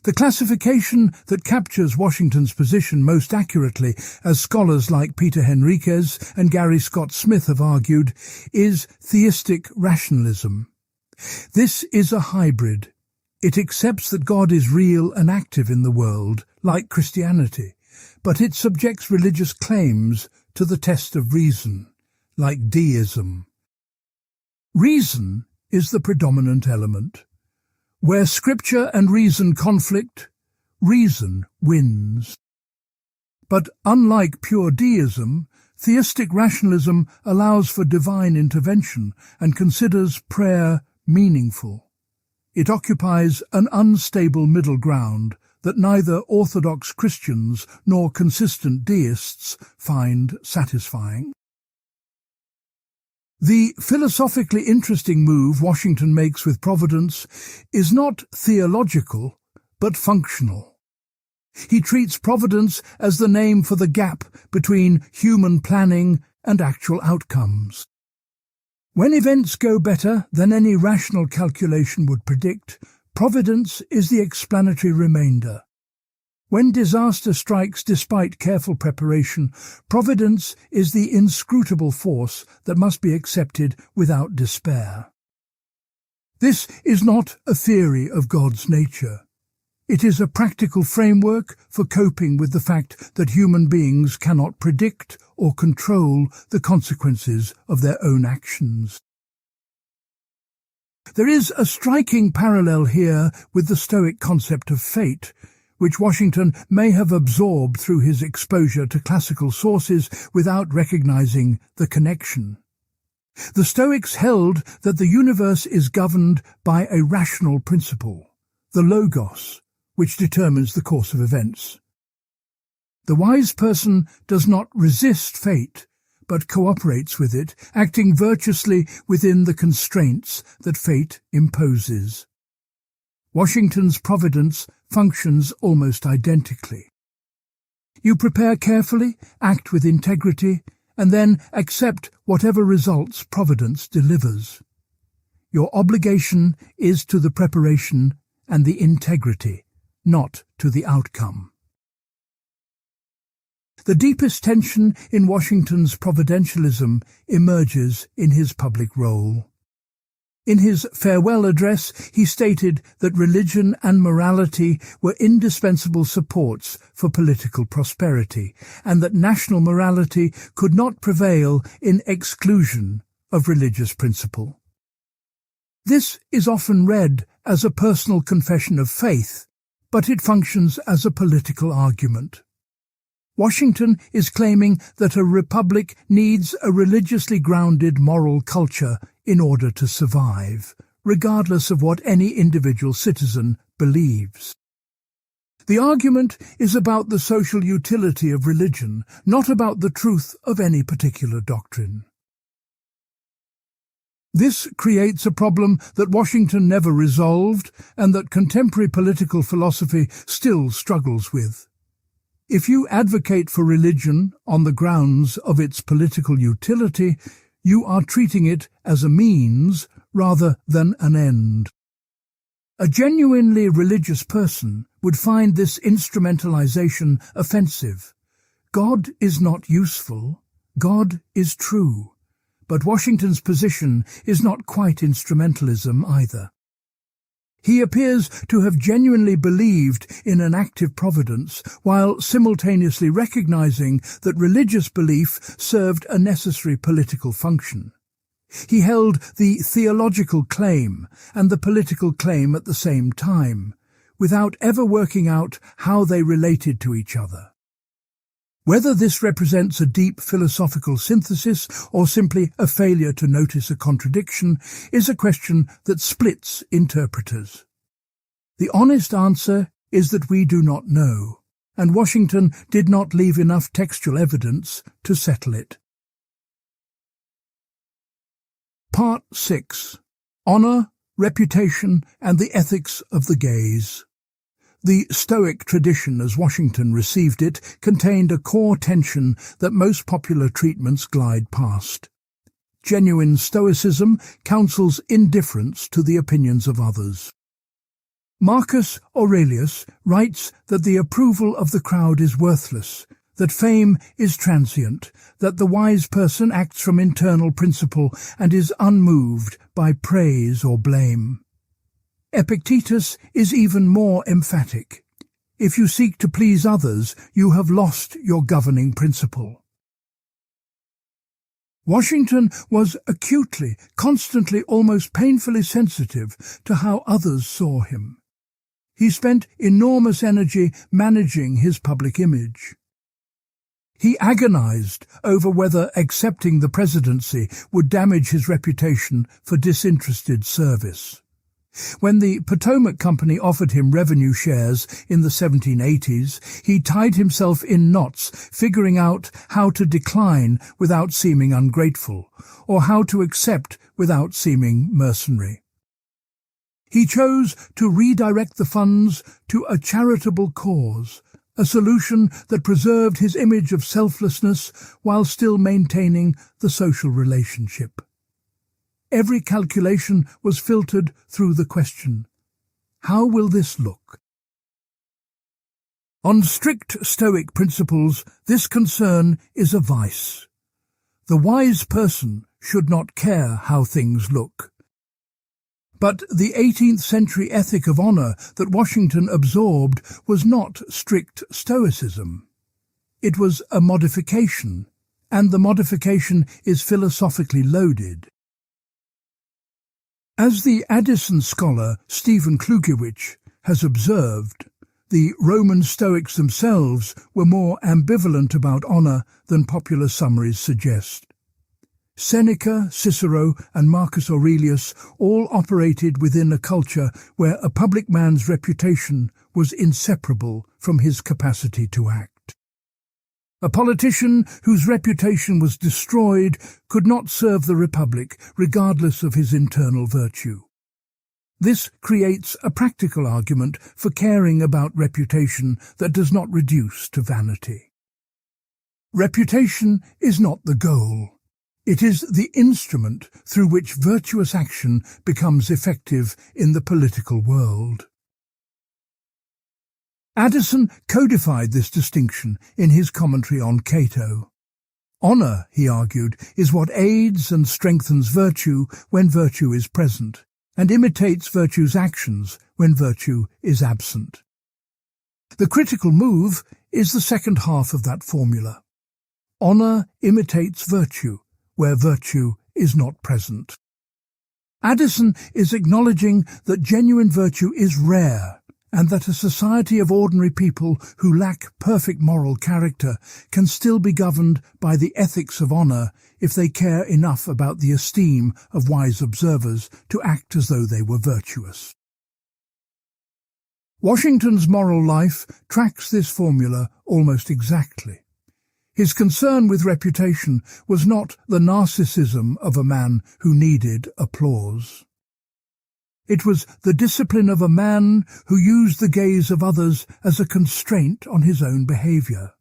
The classification that captures Washington's position most accurately, as scholars like Peter Henriquez and Gary Scott Smith have argued, is theistic rationalism. This is a hybrid. It accepts that God is real and active in the world, like Christianity, but it subjects religious claims to the test of reason, like deism. Reason is the predominant element. Where scripture and reason conflict, reason wins. But unlike pure deism, theistic rationalism allows for divine intervention and considers prayer meaningful. It occupies an unstable middle ground that neither Orthodox Christians nor consistent deists find satisfying. The philosophically interesting move Washington makes with Providence is not theological, but functional. He treats Providence as the name for the gap between human planning and actual outcomes. When events go better than any rational calculation would predict, Providence is the explanatory remainder. When disaster strikes despite careful preparation, Providence is the inscrutable force that must be accepted without despair. This is not a theory of God's nature. It is a practical framework for coping with the fact that human beings cannot predict or control the consequences of their own actions. There is a striking parallel here with the Stoic concept of fate, which Washington may have absorbed through his exposure to classical sources without recognizing the connection. The Stoics held that the universe is governed by a rational principle, the logos, which determines the course of events. The wise person does not resist fate, but cooperates with it, acting virtuously within the constraints that fate imposes. Washington's providence functions almost identically. You prepare carefully, act with integrity, and then accept whatever results Providence delivers. Your obligation is to the preparation and the integrity, not to the outcome. The deepest tension in Washington's providentialism emerges in his public role. In his farewell address, he stated that religion and morality were indispensable supports for political prosperity, and that national morality could not prevail in exclusion of religious principle. This is often read as a personal confession of faith, but it functions as a political argument. Washington is claiming that a republic needs a religiously grounded moral culture in order to survive, regardless of what any individual citizen believes. The argument is about the social utility of religion, not about the truth of any particular doctrine. This creates a problem that Washington never resolved and that contemporary political philosophy still struggles with. If you advocate for religion on the grounds of its political utility, you are treating it as a means rather than an end. A genuinely religious person would find this instrumentalization offensive. God is not useful, God is true. But Washington's position is not quite instrumentalism either. He appears to have genuinely believed in an active providence, while simultaneously recognizing that religious belief served a necessary political function. He held the theological claim and the political claim at the same time, without ever working out how they related to each other. Whether this represents a deep philosophical synthesis or simply a failure to notice a contradiction is a question that splits interpreters. The honest answer is that we do not know, and Washington did not leave enough textual evidence to settle it. Part 6. Honor, Reputation, and the Ethics of the Gaze. The Stoic tradition, as Washington received it, contained a core tension that most popular treatments glide past. Genuine Stoicism counsels indifference to the opinions of others. Marcus Aurelius writes that the approval of the crowd is worthless, that fame is transient, that the wise person acts from internal principle and is unmoved by praise or blame. Epictetus is even more emphatic. If you seek to please others, you have lost your governing principle. Washington was acutely, constantly, almost painfully sensitive to how others saw him. He spent enormous energy managing his public image. He agonized over whether accepting the presidency would damage his reputation for disinterested service. When the Potomac Company offered him revenue shares in the 1780s, he tied himself in knots, figuring out how to decline without seeming ungrateful, or how to accept without seeming mercenary. He chose to redirect the funds to a charitable cause, a solution that preserved his image of selflessness while still maintaining the social relationship. Every calculation was filtered through the question, how will this look? On strict Stoic principles, this concern is a vice. The wise person should not care how things look. But the 18th century ethic of honor that Washington absorbed was not strict Stoicism. It was a modification, and the modification is philosophically loaded. As the Addison scholar Stephen Klugiewicz has observed, the Roman Stoics themselves were more ambivalent about honor than popular summaries suggest. Seneca, Cicero, and Marcus Aurelius all operated within a culture where a public man's reputation was inseparable from his capacity to act. A politician whose reputation was destroyed could not serve the Republic regardless of his internal virtue. This creates a practical argument for caring about reputation that does not reduce to vanity. Reputation is not the goal. It is the instrument through which virtuous action becomes effective in the political world. Addison codified this distinction in his commentary on Cato. Honor, he argued, is what aids and strengthens virtue when virtue is present, and imitates virtue's actions when virtue is absent. The critical move is the second half of that formula. Honor imitates virtue where virtue is not present. Addison is acknowledging that genuine virtue is rare, and that a society of ordinary people who lack perfect moral character can still be governed by the ethics of honor if they care enough about the esteem of wise observers to act as though they were virtuous. Washington's moral life tracks this formula almost exactly. His concern with reputation was not the narcissism of a man who needed applause. It was the discipline of a man who used the gaze of others as a constraint on his own behavior.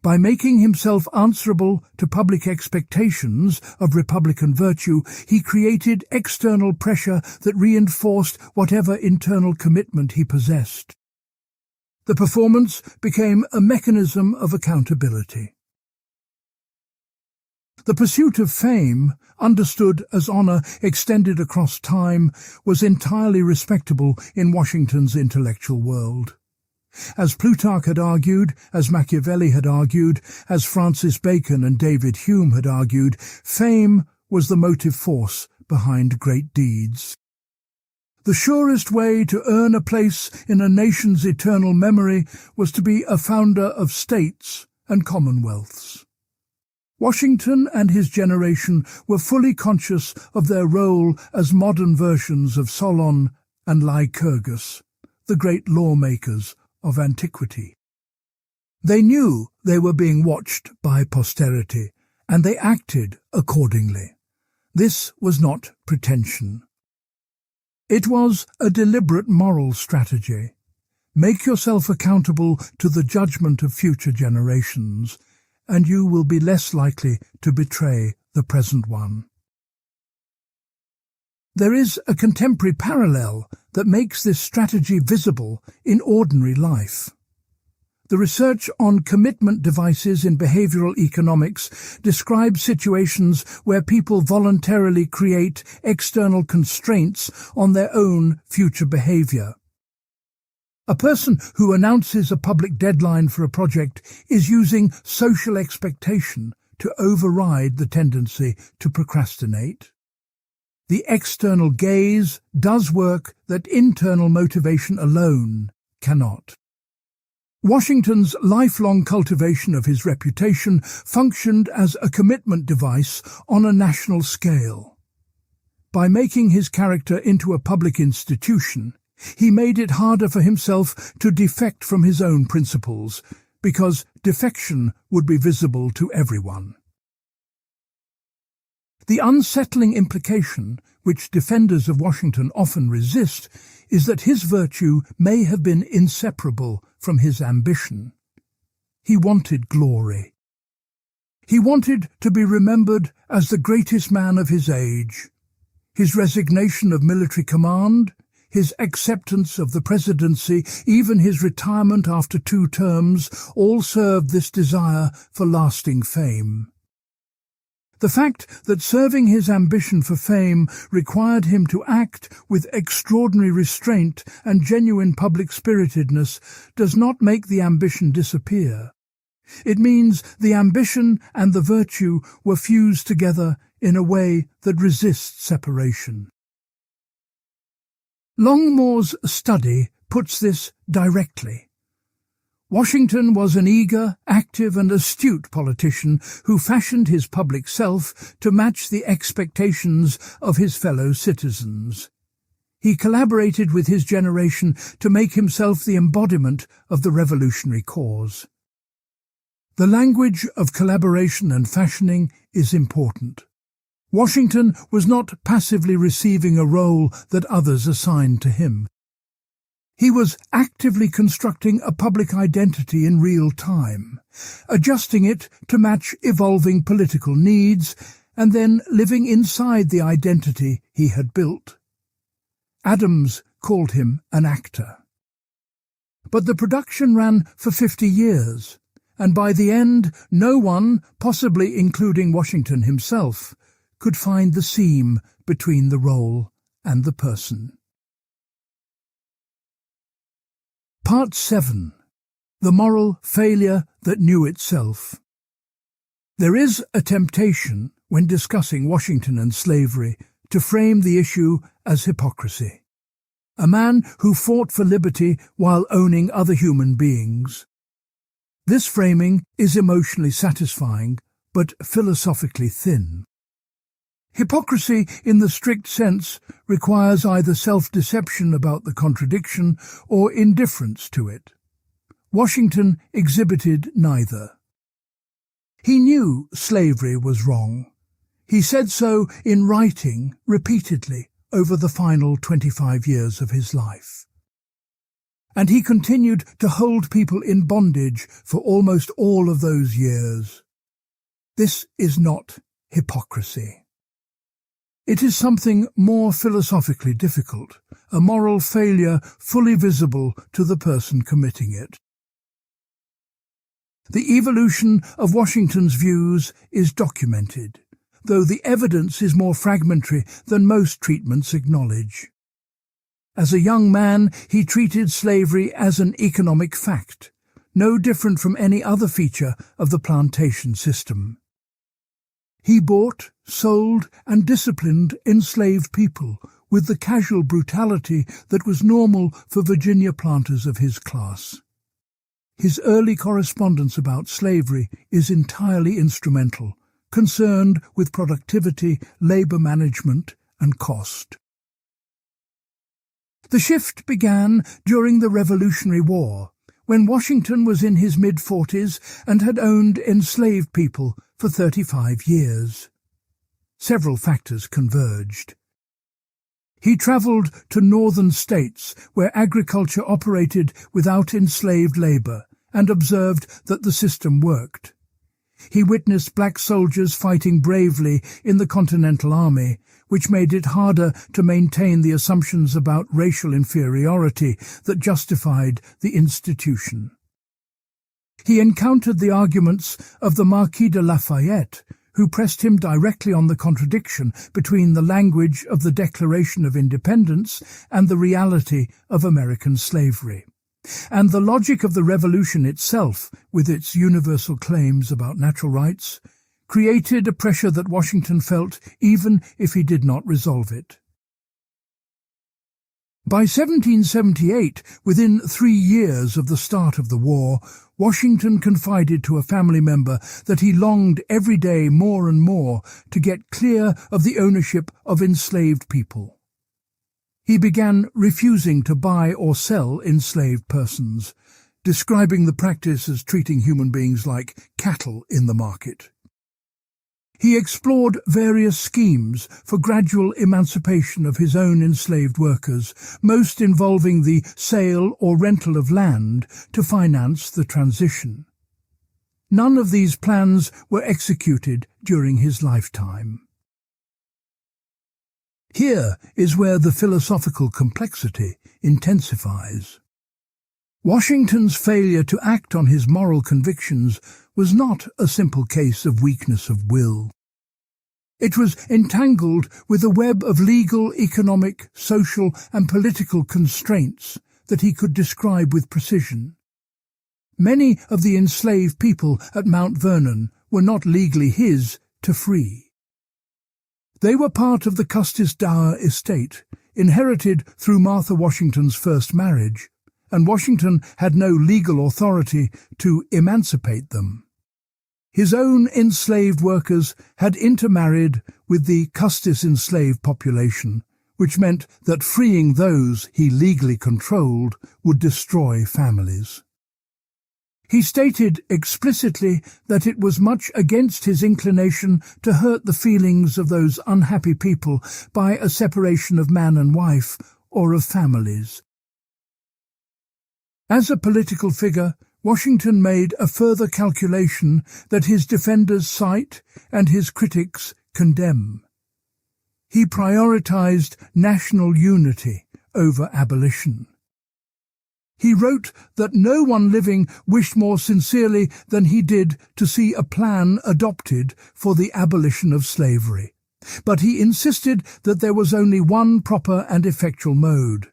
By making himself answerable to public expectations of Republican virtue, he created external pressure that reinforced whatever internal commitment he possessed. The performance became a mechanism of accountability. The pursuit of fame, understood as honor extended across time, was entirely respectable in Washington's intellectual world. As Plutarch had argued, as Machiavelli had argued, as Francis Bacon and David Hume had argued, fame was the motive force behind great deeds. The surest way to earn a place in a nation's eternal memory was to be a founder of states and commonwealths. Washington and his generation were fully conscious of their role as modern versions of Solon and Lycurgus, the great lawmakers of antiquity. They knew they were being watched by posterity, and they acted accordingly. This was not pretension. It was a deliberate moral strategy. Make yourself accountable to the judgment of future generations, and you will be less likely to betray the present one. There is a contemporary parallel that makes this strategy visible in ordinary life. The research on commitment devices in behavioral economics describes situations where people voluntarily create external constraints on their own future behavior. A person who announces a public deadline for a project is using social expectation to override the tendency to procrastinate. The external gaze does work that internal motivation alone cannot. Washington's lifelong cultivation of his reputation functioned as a commitment device on a national scale. By making his character into a public institution, he made it harder for himself to defect from his own principles, because defection would be visible to everyone. The unsettling implication, which defenders of Washington often resist, is that his virtue may have been inseparable from his ambition. He wanted glory. He wanted to be remembered as the greatest man of his age. His resignation of military command, his acceptance of the presidency, even his retirement after 2 terms, all served this desire for lasting fame. The fact that serving his ambition for fame required him to act with extraordinary restraint and genuine public-spiritedness does not make the ambition disappear. It means the ambition and the virtue were fused together in a way that resists separation. Longmore's study puts this directly. Washington was an eager, active and astute politician who fashioned his public self to match the expectations of his fellow citizens. He collaborated with his generation to make himself the embodiment of the revolutionary cause. The language of collaboration and fashioning is important. Washington was not passively receiving a role that others assigned to him. He was actively constructing a public identity in real time, adjusting it to match evolving political needs, and then living inside the identity he had built. Adams called him an actor. But the production ran for 50 years, and by the end no one, possibly including Washington himself, could find the seam between the role and the person. Part 7. The Moral Failure That Knew Itself. There is a temptation, when discussing Washington and slavery, to frame the issue as hypocrisy. A man who fought for liberty while owning other human beings. This framing is emotionally satisfying, but philosophically thin. Hypocrisy, in the strict sense, requires either self-deception about the contradiction or indifference to it. Washington exhibited neither. He knew slavery was wrong. He said so in writing repeatedly over the final 25 years of his life. And he continued to hold people in bondage for almost all of those years. This is not hypocrisy. It is something more philosophically difficult, a moral failure fully visible to the person committing it. The evolution of Washington's views is documented, though the evidence is more fragmentary than most treatments acknowledge. As a young man, he treated slavery as an economic fact, no different from any other feature of the plantation system. He bought, sold, and disciplined enslaved people with the casual brutality that was normal for Virginia planters of his class. His early correspondence about slavery is entirely instrumental, concerned with productivity, labor management, and cost. The shift began during the Revolutionary War, when Washington was in his mid-40s and had owned enslaved people for 35 years. Several factors converged. He travelled to northern states where agriculture operated without enslaved labour and observed that the system worked. He witnessed black soldiers fighting bravely in the Continental Army, which made it harder to maintain the assumptions about racial inferiority that justified the institution. He encountered the arguments of the Marquis de Lafayette, who pressed him directly on the contradiction between the language of the Declaration of Independence and the reality of American slavery. And the logic of the revolution itself, with its universal claims about natural rights, created a pressure that Washington felt even if he did not resolve it. By 1778, within 3 years of the start of the war, Washington confided to a family member that he longed every day more and more to get clear of the ownership of enslaved people. He began refusing to buy or sell enslaved persons, describing the practice as treating human beings like cattle in the market. He explored various schemes for gradual emancipation of his own enslaved workers, most involving the sale or rental of land to finance the transition. None of these plans were executed during his lifetime. Here is where the philosophical complexity intensifies. Washington's failure to act on his moral convictions was not a simple case of weakness of will. It was entangled with a web of legal, economic, social, and political constraints that he could describe with precision. Many of the enslaved people at Mount Vernon were not legally his to free. They were part of the Custis Dower estate, inherited through Martha Washington's first marriage, and Washington had no legal authority to emancipate them. His own enslaved workers had intermarried with the Custis enslaved population, which meant that freeing those he legally controlled would destroy families. He stated explicitly that it was much against his inclination to hurt the feelings of those unhappy people by a separation of man and wife or of families. As a political figure, Washington made a further calculation that his defenders cite and his critics condemn. He prioritized national unity over abolition. He wrote that no one living wished more sincerely than he did to see a plan adopted for the abolition of slavery, but he insisted that there was only one proper and effectual mode: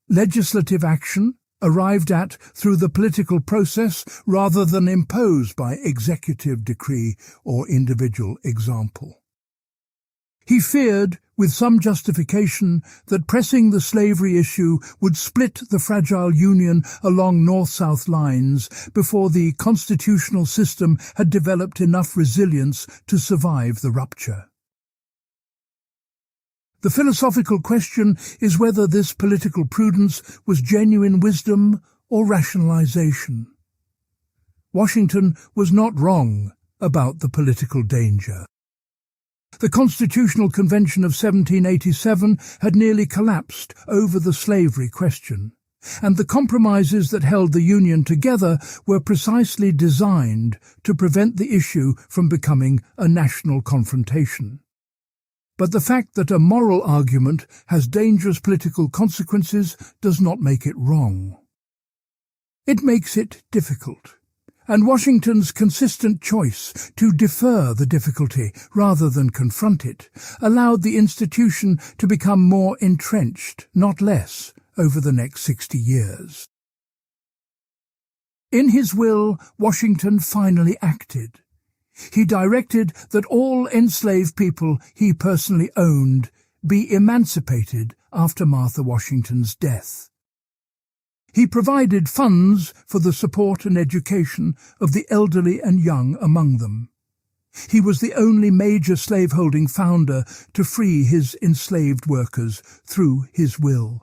legislative action, arrived at through the political process rather than imposed by executive decree or individual example. He feared, with some justification, that pressing the slavery issue would split the fragile Union along north-south lines before the constitutional system had developed enough resilience to survive the rupture. The philosophical question is whether this political prudence was genuine wisdom or rationalization. Washington was not wrong about the political danger. The Constitutional Convention of 1787 had nearly collapsed over the slavery question, and the compromises that held the Union together were precisely designed to prevent the issue from becoming a national confrontation. But the fact that a moral argument has dangerous political consequences does not make it wrong. It makes it difficult, and Washington's consistent choice to defer the difficulty rather than confront it allowed the institution to become more entrenched, not less, over the next 60 years. In his will, Washington finally acted. He directed that all enslaved people he personally owned be emancipated after Martha Washington's death. He provided funds for the support and education of the elderly and young among them. He was the only major slaveholding founder to free his enslaved workers through his will.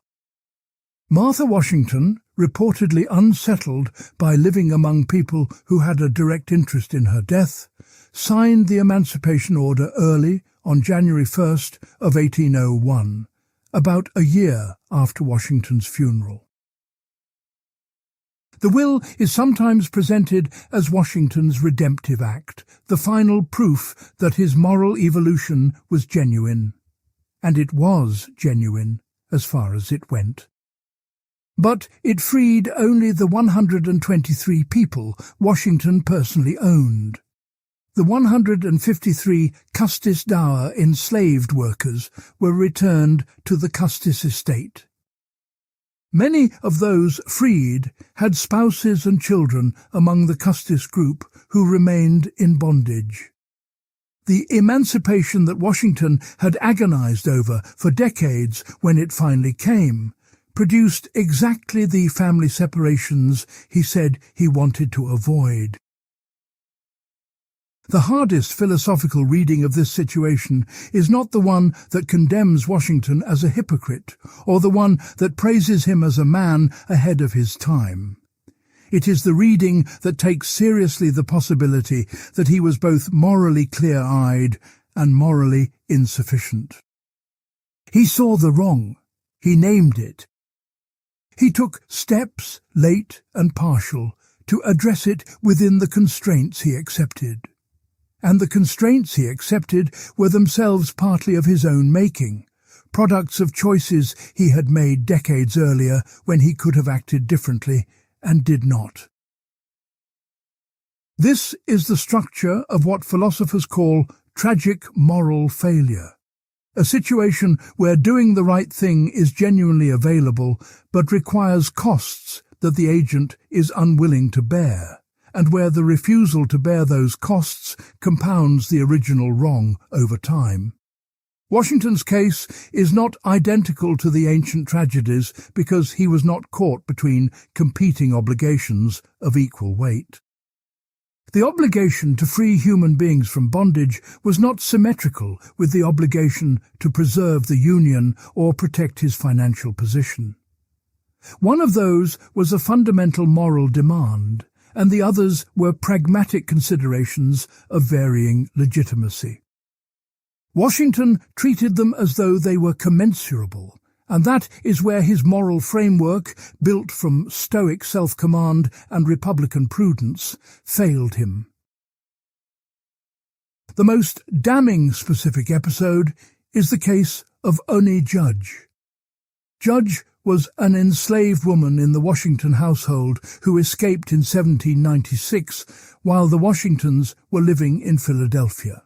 Martha Washington, reportedly unsettled by living among people who had a direct interest in her death, signed the Emancipation Order early on January 1st of 1801, about a year after Washington's funeral. The will is sometimes presented as Washington's redemptive act, the final proof that his moral evolution was genuine. And it was genuine as far as it went. But it freed only the 123 people Washington personally owned. The 153 Custis Dower enslaved workers were returned to the Custis estate. Many of those freed had spouses and children among the Custis group who remained in bondage. The emancipation that Washington had agonized over for decades when it finally came produced exactly the family separations he said he wanted to avoid. The hardest philosophical reading of this situation is not the one that condemns Washington as a hypocrite, or the one that praises him as a man ahead of his time. It is the reading that takes seriously the possibility that he was both morally clear-eyed and morally insufficient. He saw the wrong. He named it. He took steps, late and partial, to address it within the constraints he accepted. And the constraints he accepted were themselves partly of his own making, products of choices he had made decades earlier when he could have acted differently and did not. This is the structure of what philosophers call tragic moral failure, a situation where doing the right thing is genuinely available but requires costs that the agent is unwilling to bear, and where the refusal to bear those costs compounds the original wrong over time. Washington's case is not identical to the ancient tragedies because he was not caught between competing obligations of equal weight. The obligation to free human beings from bondage was not symmetrical with the obligation to preserve the Union or protect his financial position. One of those was a fundamental moral demand, and the others were pragmatic considerations of varying legitimacy. Washington treated them as though they were commensurable, and that is where his moral framework, built from Stoic self-command and Republican prudence, failed him. The most damning specific episode is the case of Oni Judge. Judge was an enslaved woman in the Washington household who escaped in 1796 while the Washingtons were living in Philadelphia.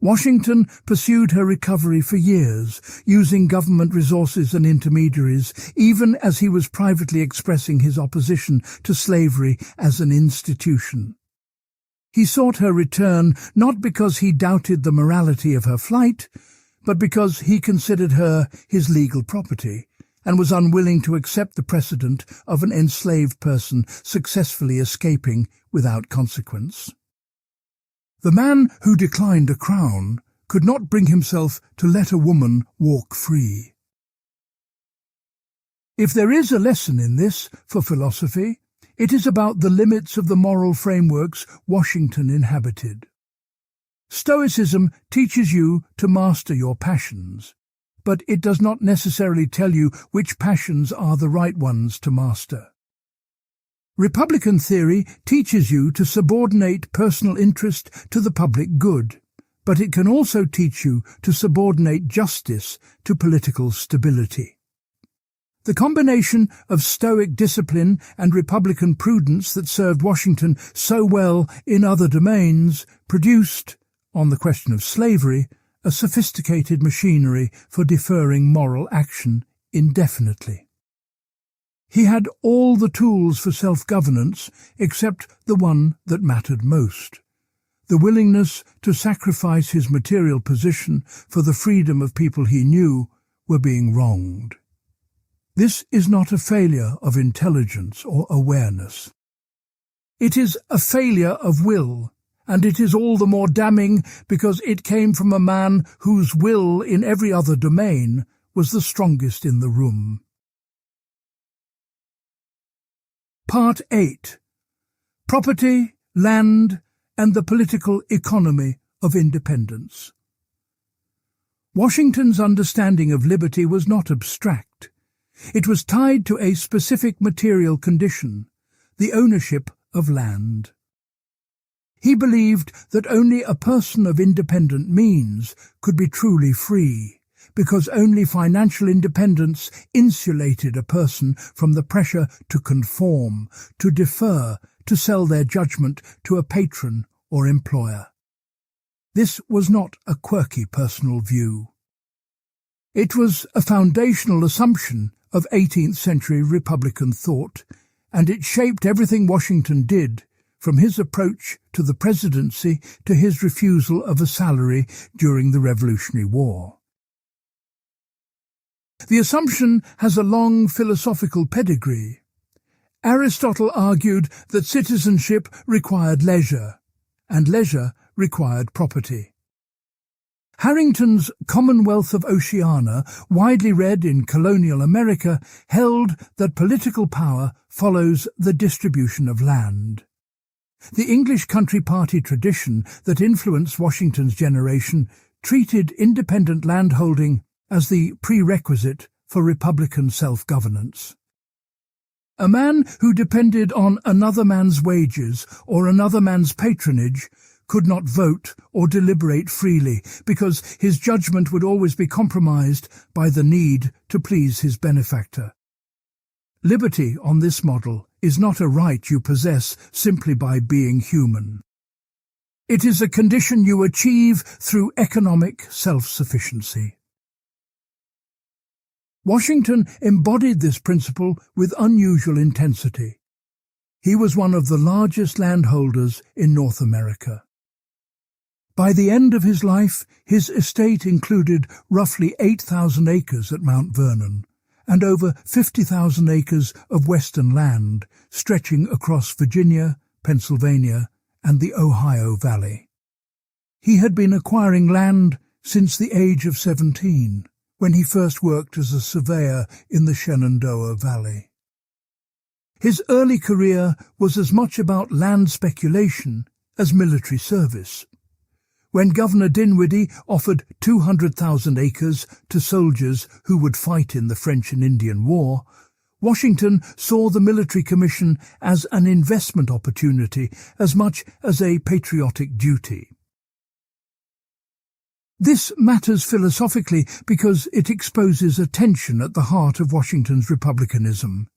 Washington pursued her recovery for years, using government resources and intermediaries, even as he was privately expressing his opposition to slavery as an institution. He sought her return not because he doubted the morality of her flight, but because he considered her his legal property, and was unwilling to accept the precedent of an enslaved person successfully escaping without consequence. The man who declined a crown could not bring himself to let a woman walk free. If there is a lesson in this for philosophy, it is about the limits of the moral frameworks Washington inhabited. Stoicism teaches you to master your passions, but it does not necessarily tell you which passions are the right ones to master. Republican theory teaches you to subordinate personal interest to the public good, but it can also teach you to subordinate justice to political stability. The combination of Stoic discipline and Republican prudence that served Washington so well in other domains produced, on the question of slavery, a sophisticated machinery for deferring moral action indefinitely. He had all the tools for self-governance except the one that mattered most, the willingness to sacrifice his material position for the freedom of people he knew were being wronged. This is not a failure of intelligence or awareness. It is a failure of will, and it is all the more damning because it came from a man whose will in every other domain was the strongest in the room. Part 8. Property, Land, and the Political Economy of Independence. Washington's understanding of liberty was not abstract. It was tied to a specific material condition, the ownership of land. He believed that only a person of independent means could be truly free, because only financial independence insulated a person from the pressure to conform, to defer, to sell their judgment to a patron or employer. This was not a quirky personal view. It was a foundational assumption of 18th-century Republican thought, and it shaped everything Washington did, from his approach to the presidency to his refusal of a salary during the Revolutionary War. The assumption has a long philosophical pedigree. Aristotle argued that citizenship required leisure, and leisure required property. Harrington's Commonwealth of Oceania, widely read in colonial America, held that political power follows the distribution of land. The English Country Party tradition that influenced Washington's generation treated independent landholding as the prerequisite for Republican self-governance. A man who depended on another man's wages or another man's patronage could not vote or deliberate freely because his judgment would always be compromised by the need to please his benefactor. Liberty on this model is not a right you possess simply by being human. It is a condition you achieve through economic self-sufficiency. Washington embodied this principle with unusual intensity. He was one of the largest landholders in North America. By the end of his life, his estate included roughly 8,000 acres at Mount Vernon and over 50,000 acres of western land stretching across Virginia, Pennsylvania, and the Ohio Valley. He had been acquiring land since the age of 17, when he first worked as a surveyor in the Shenandoah Valley. His early career was as much about land speculation as military service. When Governor Dinwiddie offered 200,000 acres to soldiers who would fight in the French and Indian War, Washington saw the military commission as an investment opportunity as much as a patriotic duty. This matters philosophically because it exposes a tension at the heart of Washington's republicanism.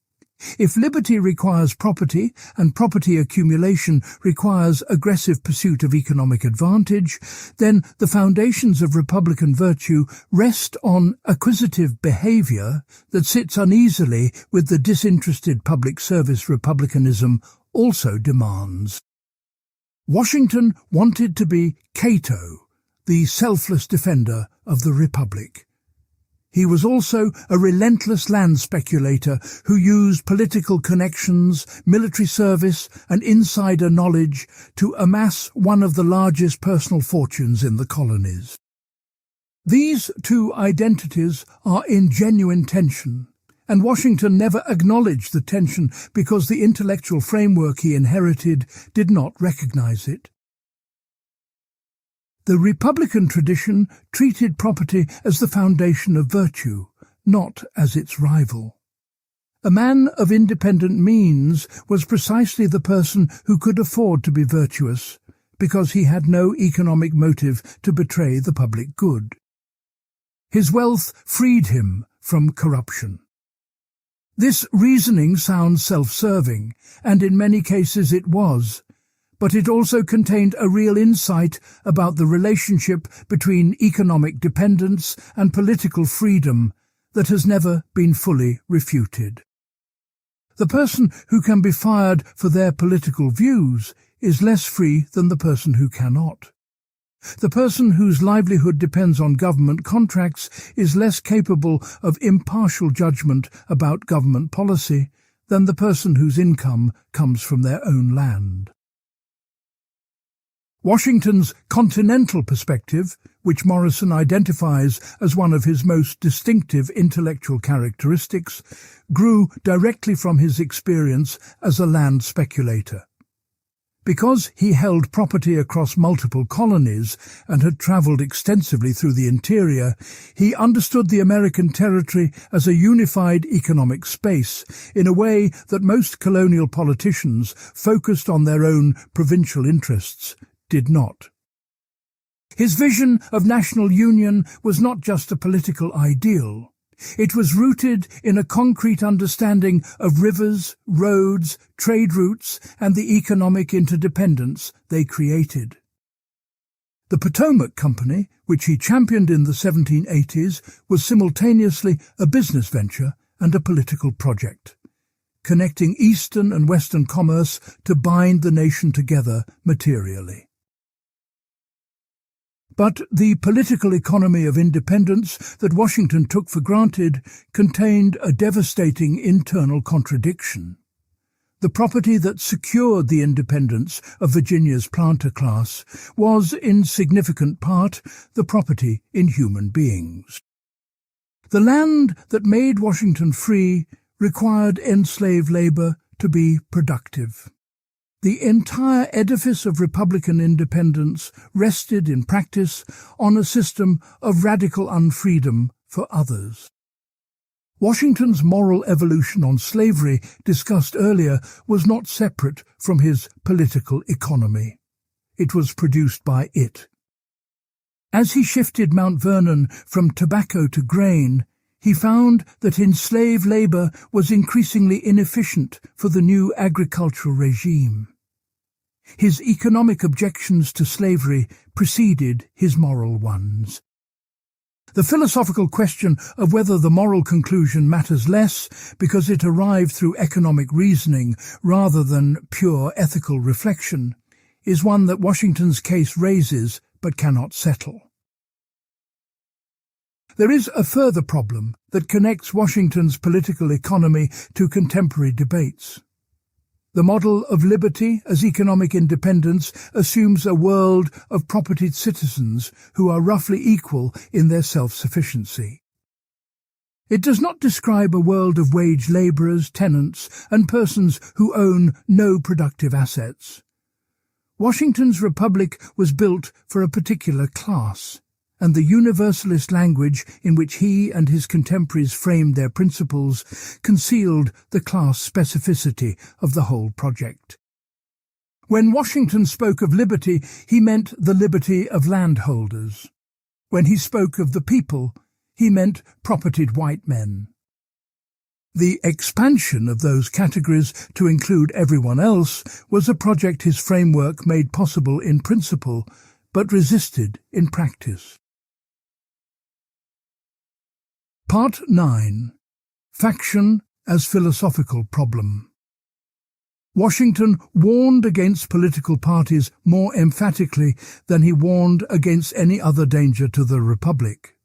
If liberty requires property and property accumulation requires aggressive pursuit of economic advantage, then the foundations of Republican virtue rest on acquisitive behavior that sits uneasily with the disinterested public service republicanism also demands. Washington wanted to be Cato, the selfless defender of the Republic. He was also a relentless land speculator who used political connections, military service, and insider knowledge to amass one of the largest personal fortunes in the colonies. These two identities are in genuine tension, and Washington never acknowledged the tension because the intellectual framework he inherited did not recognize it. The Republican tradition treated property as the foundation of virtue, not as its rival. A man of independent means was precisely the person who could afford to be virtuous, because he had no economic motive to betray the public good. His wealth freed him from corruption. This reasoning sounds self-serving, and in many cases it was, but it also contained a real insight about the relationship between economic dependence and political freedom that has never been fully refuted. The person who can be fired for their political views is less free than the person who cannot. The person whose livelihood depends on government contracts is less capable of impartial judgment about government policy than the person whose income comes from their own land. Washington's continental perspective, which Morrison identifies as one of his most distinctive intellectual characteristics, grew directly from his experience as a land speculator. Because he held property across multiple colonies and had travelled extensively through the interior, he understood the American territory as a unified economic space in a way that most colonial politicians focused on their own provincial interests did not. His vision of national union was not just a political ideal. It was rooted in a concrete understanding of rivers, roads, trade routes, and the economic interdependence they created. The Potomac Company, which he championed in the 1780s, was simultaneously a business venture and a political project, connecting Eastern and Western commerce to bind the nation together materially. But the political economy of independence that Washington took for granted contained a devastating internal contradiction. The property that secured the independence of Virginia's planter class was, in significant part, the property in human beings. The land that made Washington free required enslaved labor to be productive. The entire edifice of Republican independence rested in practice on a system of radical unfreedom for others. Washington's moral evolution on slavery, discussed earlier, was not separate from his political economy. It was produced by it. As he shifted Mount Vernon from tobacco to grain, he found that enslaved labor was increasingly inefficient for the new agricultural regime. His economic objections to slavery preceded his moral ones. The philosophical question of whether the moral conclusion matters less because it arrived through economic reasoning rather than pure ethical reflection is one that Washington's case raises but cannot settle. There is a further problem that connects Washington's political economy to contemporary debates. The model of liberty as economic independence assumes a world of propertied citizens who are roughly equal in their self-sufficiency. It does not describe a world of wage labourers, tenants, and persons who own no productive assets. Washington's republic was built for a particular class, and the universalist language in which he and his contemporaries framed their principles concealed the class specificity of the whole project. When Washington spoke of liberty, he meant the liberty of landholders. When he spoke of the people, he meant propertied white men. The expansion of those categories to include everyone else was a project his framework made possible in principle, but resisted in practice. Part 9. Faction as Philosophical Problem. Washington warned against political parties more emphatically than he warned against any other danger to the Republic.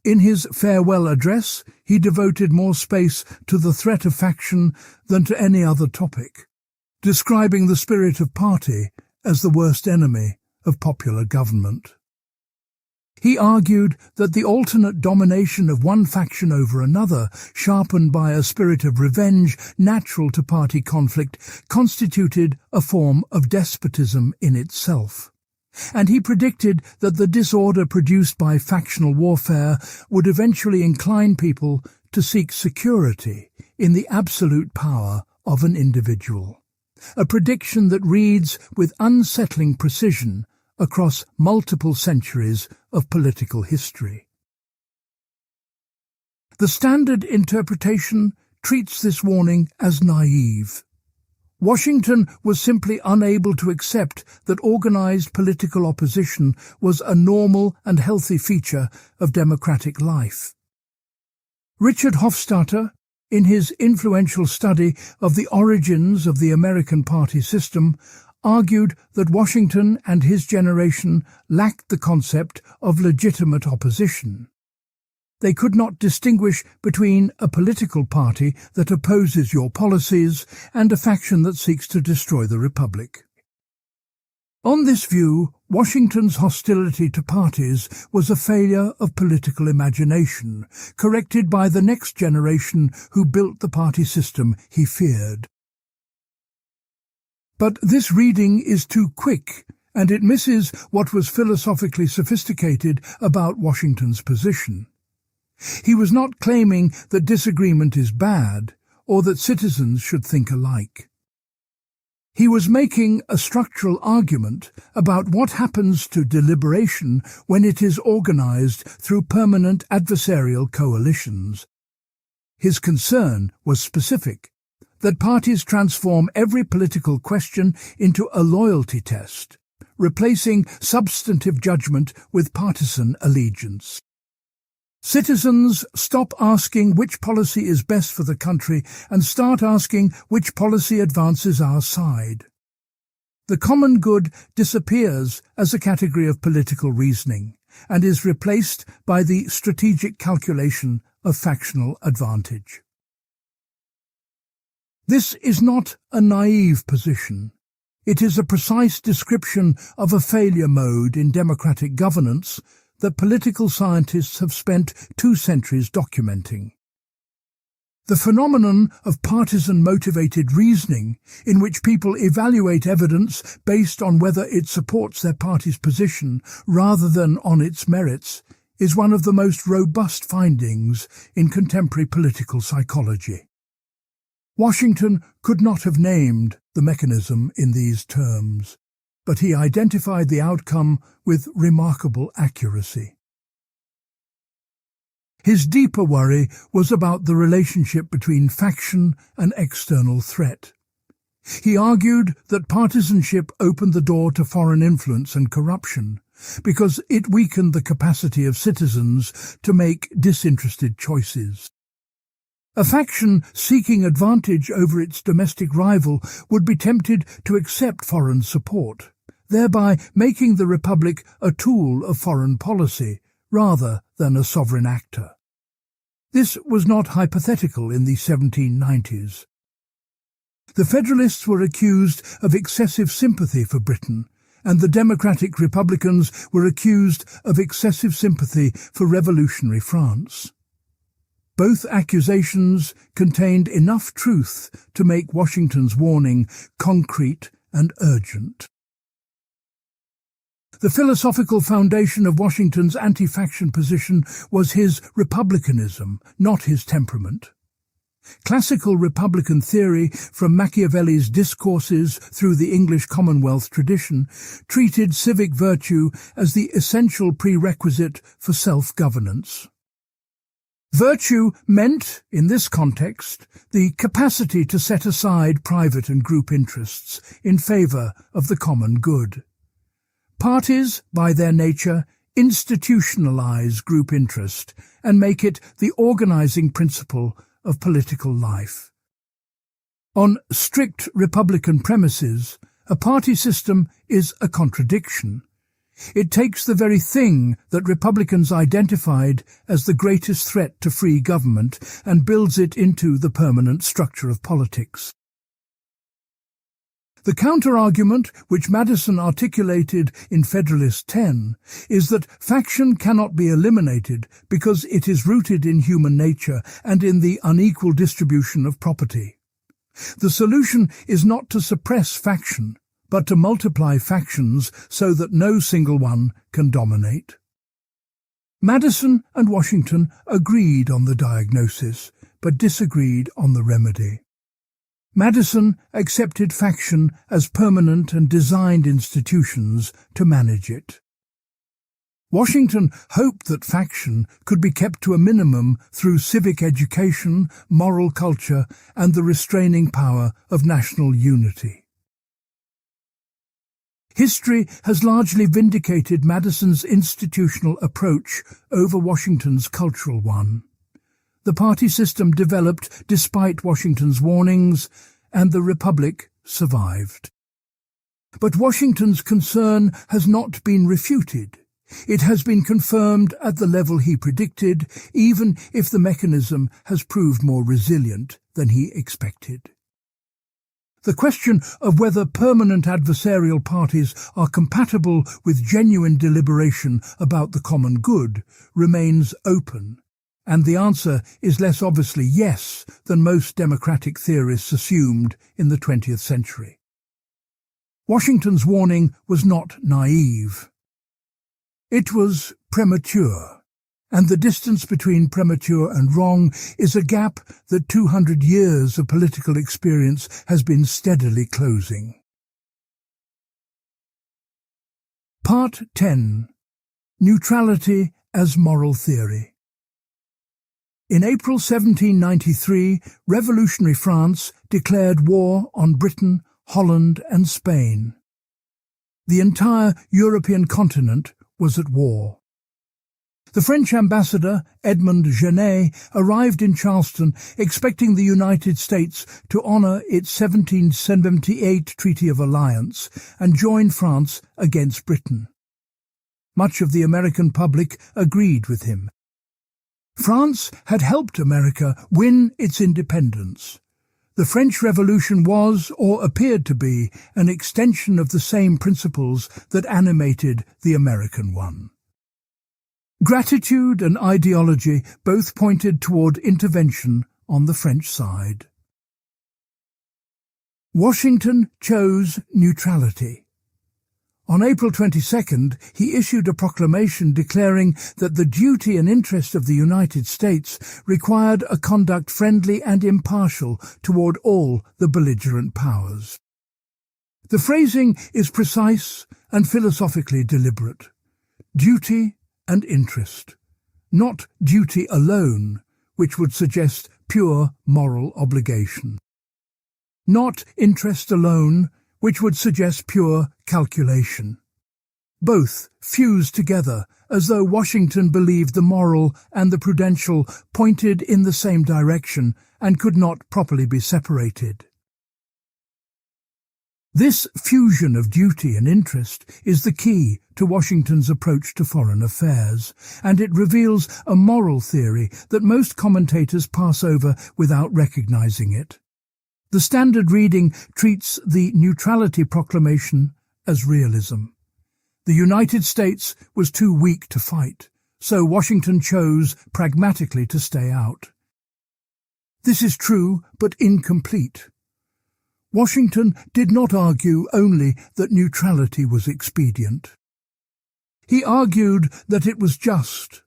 In his farewell address, he devoted more space to the threat of faction than to any other topic, describing the spirit of party as the worst enemy of popular government. He argued that the alternate domination of one faction over another, sharpened by a spirit of revenge natural to party conflict, constituted a form of despotism in itself. And he predicted that the disorder produced by factional warfare would eventually incline people to seek security in the absolute power of an individual. A prediction that reads with unsettling precision across multiple centuries of political history. The standard interpretation treats this warning as naive. Washington was simply unable to accept that organized political opposition was a normal and healthy feature of democratic life. Richard Hofstadter, in his influential study of the origins of the American party system, argued that Washington and his generation lacked the concept of legitimate opposition. They could not distinguish between a political party that opposes your policies and a faction that seeks to destroy the Republic. On this view, Washington's hostility to parties was a failure of political imagination, corrected by the next generation who built the party system he feared. But this reading is too quick, and it misses what was philosophically sophisticated about Washington's position. He was not claiming that disagreement is bad, or that citizens should think alike. He was making a structural argument about what happens to deliberation when it is organized through permanent adversarial coalitions. His concern was specific, that parties transform every political question into a loyalty test, replacing substantive judgment with partisan allegiance. Citizens stop asking which policy is best for the country and start asking which policy advances our side. The common good disappears as a category of political reasoning and is replaced by the strategic calculation of factional advantage. This is not a naive position. It is a precise description of a failure mode in democratic governance that political scientists have spent 2 centuries documenting. The phenomenon of partisan-motivated reasoning, in which people evaluate evidence based on whether it supports their party's position rather than on its merits, is one of the most robust findings in contemporary political psychology. Washington could not have named the mechanism in these terms, but he identified the outcome with remarkable accuracy. His deeper worry was about the relationship between faction and external threat. He argued that partisanship opened the door to foreign influence and corruption, because it weakened the capacity of citizens to make disinterested choices. A faction seeking advantage over its domestic rival would be tempted to accept foreign support, thereby making the Republic a tool of foreign policy rather than a sovereign actor. This was not hypothetical in the 1790s. The Federalists were accused of excessive sympathy for Britain, and the Democratic Republicans were accused of excessive sympathy for revolutionary France. Both accusations contained enough truth to make Washington's warning concrete and urgent. The philosophical foundation of Washington's anti-faction position was his republicanism, not his temperament. Classical Republican theory, from Machiavelli's Discourses through the English Commonwealth tradition, treated civic virtue as the essential prerequisite for self-governance. Virtue meant, in this context, the capacity to set aside private and group interests in favour of the common good. Parties, by their nature, institutionalise group interest and make it the organising principle of political life. On strict Republican premises, a party system is a contradiction. It takes the very thing that Republicans identified as the greatest threat to free government and builds it into the permanent structure of politics. The counter-argument, which Madison articulated in Federalist 10, is that faction cannot be eliminated because it is rooted in human nature and in the unequal distribution of property. The solution is not to suppress faction, but to multiply factions so that no single one can dominate. Madison and Washington agreed on the diagnosis, but disagreed on the remedy. Madison accepted faction as permanent and designed institutions to manage it. Washington hoped that faction could be kept to a minimum through civic education, moral culture, and the restraining power of national unity. History has largely vindicated Madison's institutional approach over Washington's cultural one. The party system developed despite Washington's warnings, and the Republic survived. But Washington's concern has not been refuted. It has been confirmed at the level he predicted, even if the mechanism has proved more resilient than he expected. The question of whether permanent adversarial parties are compatible with genuine deliberation about the common good remains open, and the answer is less obviously yes than most democratic theorists assumed in the 20th century. Washington's warning was not naive. It was premature, and the distance between premature and wrong is a gap that 200 years of political experience has been steadily closing. Part 10. Neutrality as Moral Theory. In April 1793, revolutionary France declared war on Britain, Holland and Spain. The entire European continent was at war. The French ambassador, Edmond Genet, arrived in Charleston expecting the United States to honour its 1778 Treaty of Alliance and join France against Britain. Much of the American public agreed with him. France had helped America win its independence. The French Revolution was, or appeared to be, an extension of the same principles that animated the American one. Gratitude and ideology both pointed toward intervention on the French side. Washington chose neutrality. On April 22nd, he issued a proclamation declaring that the duty and interest of the United States required a conduct friendly and impartial toward all the belligerent powers. The phrasing is precise and philosophically deliberate. Duty and interest, not duty alone, which would suggest pure moral obligation. Not interest alone, which would suggest pure calculation. Both fused together as though Washington believed the moral and the prudential pointed in the same direction and could not properly be separated. This fusion of duty and interest is the key to Washington's approach to foreign affairs, and it reveals a moral theory that most commentators pass over without recognizing it. The standard reading treats the Neutrality Proclamation as realism. The United States was too weak to fight, so Washington chose pragmatically to stay out. This is true, but incomplete. Washington did not argue only that neutrality was expedient. He argued that it was just.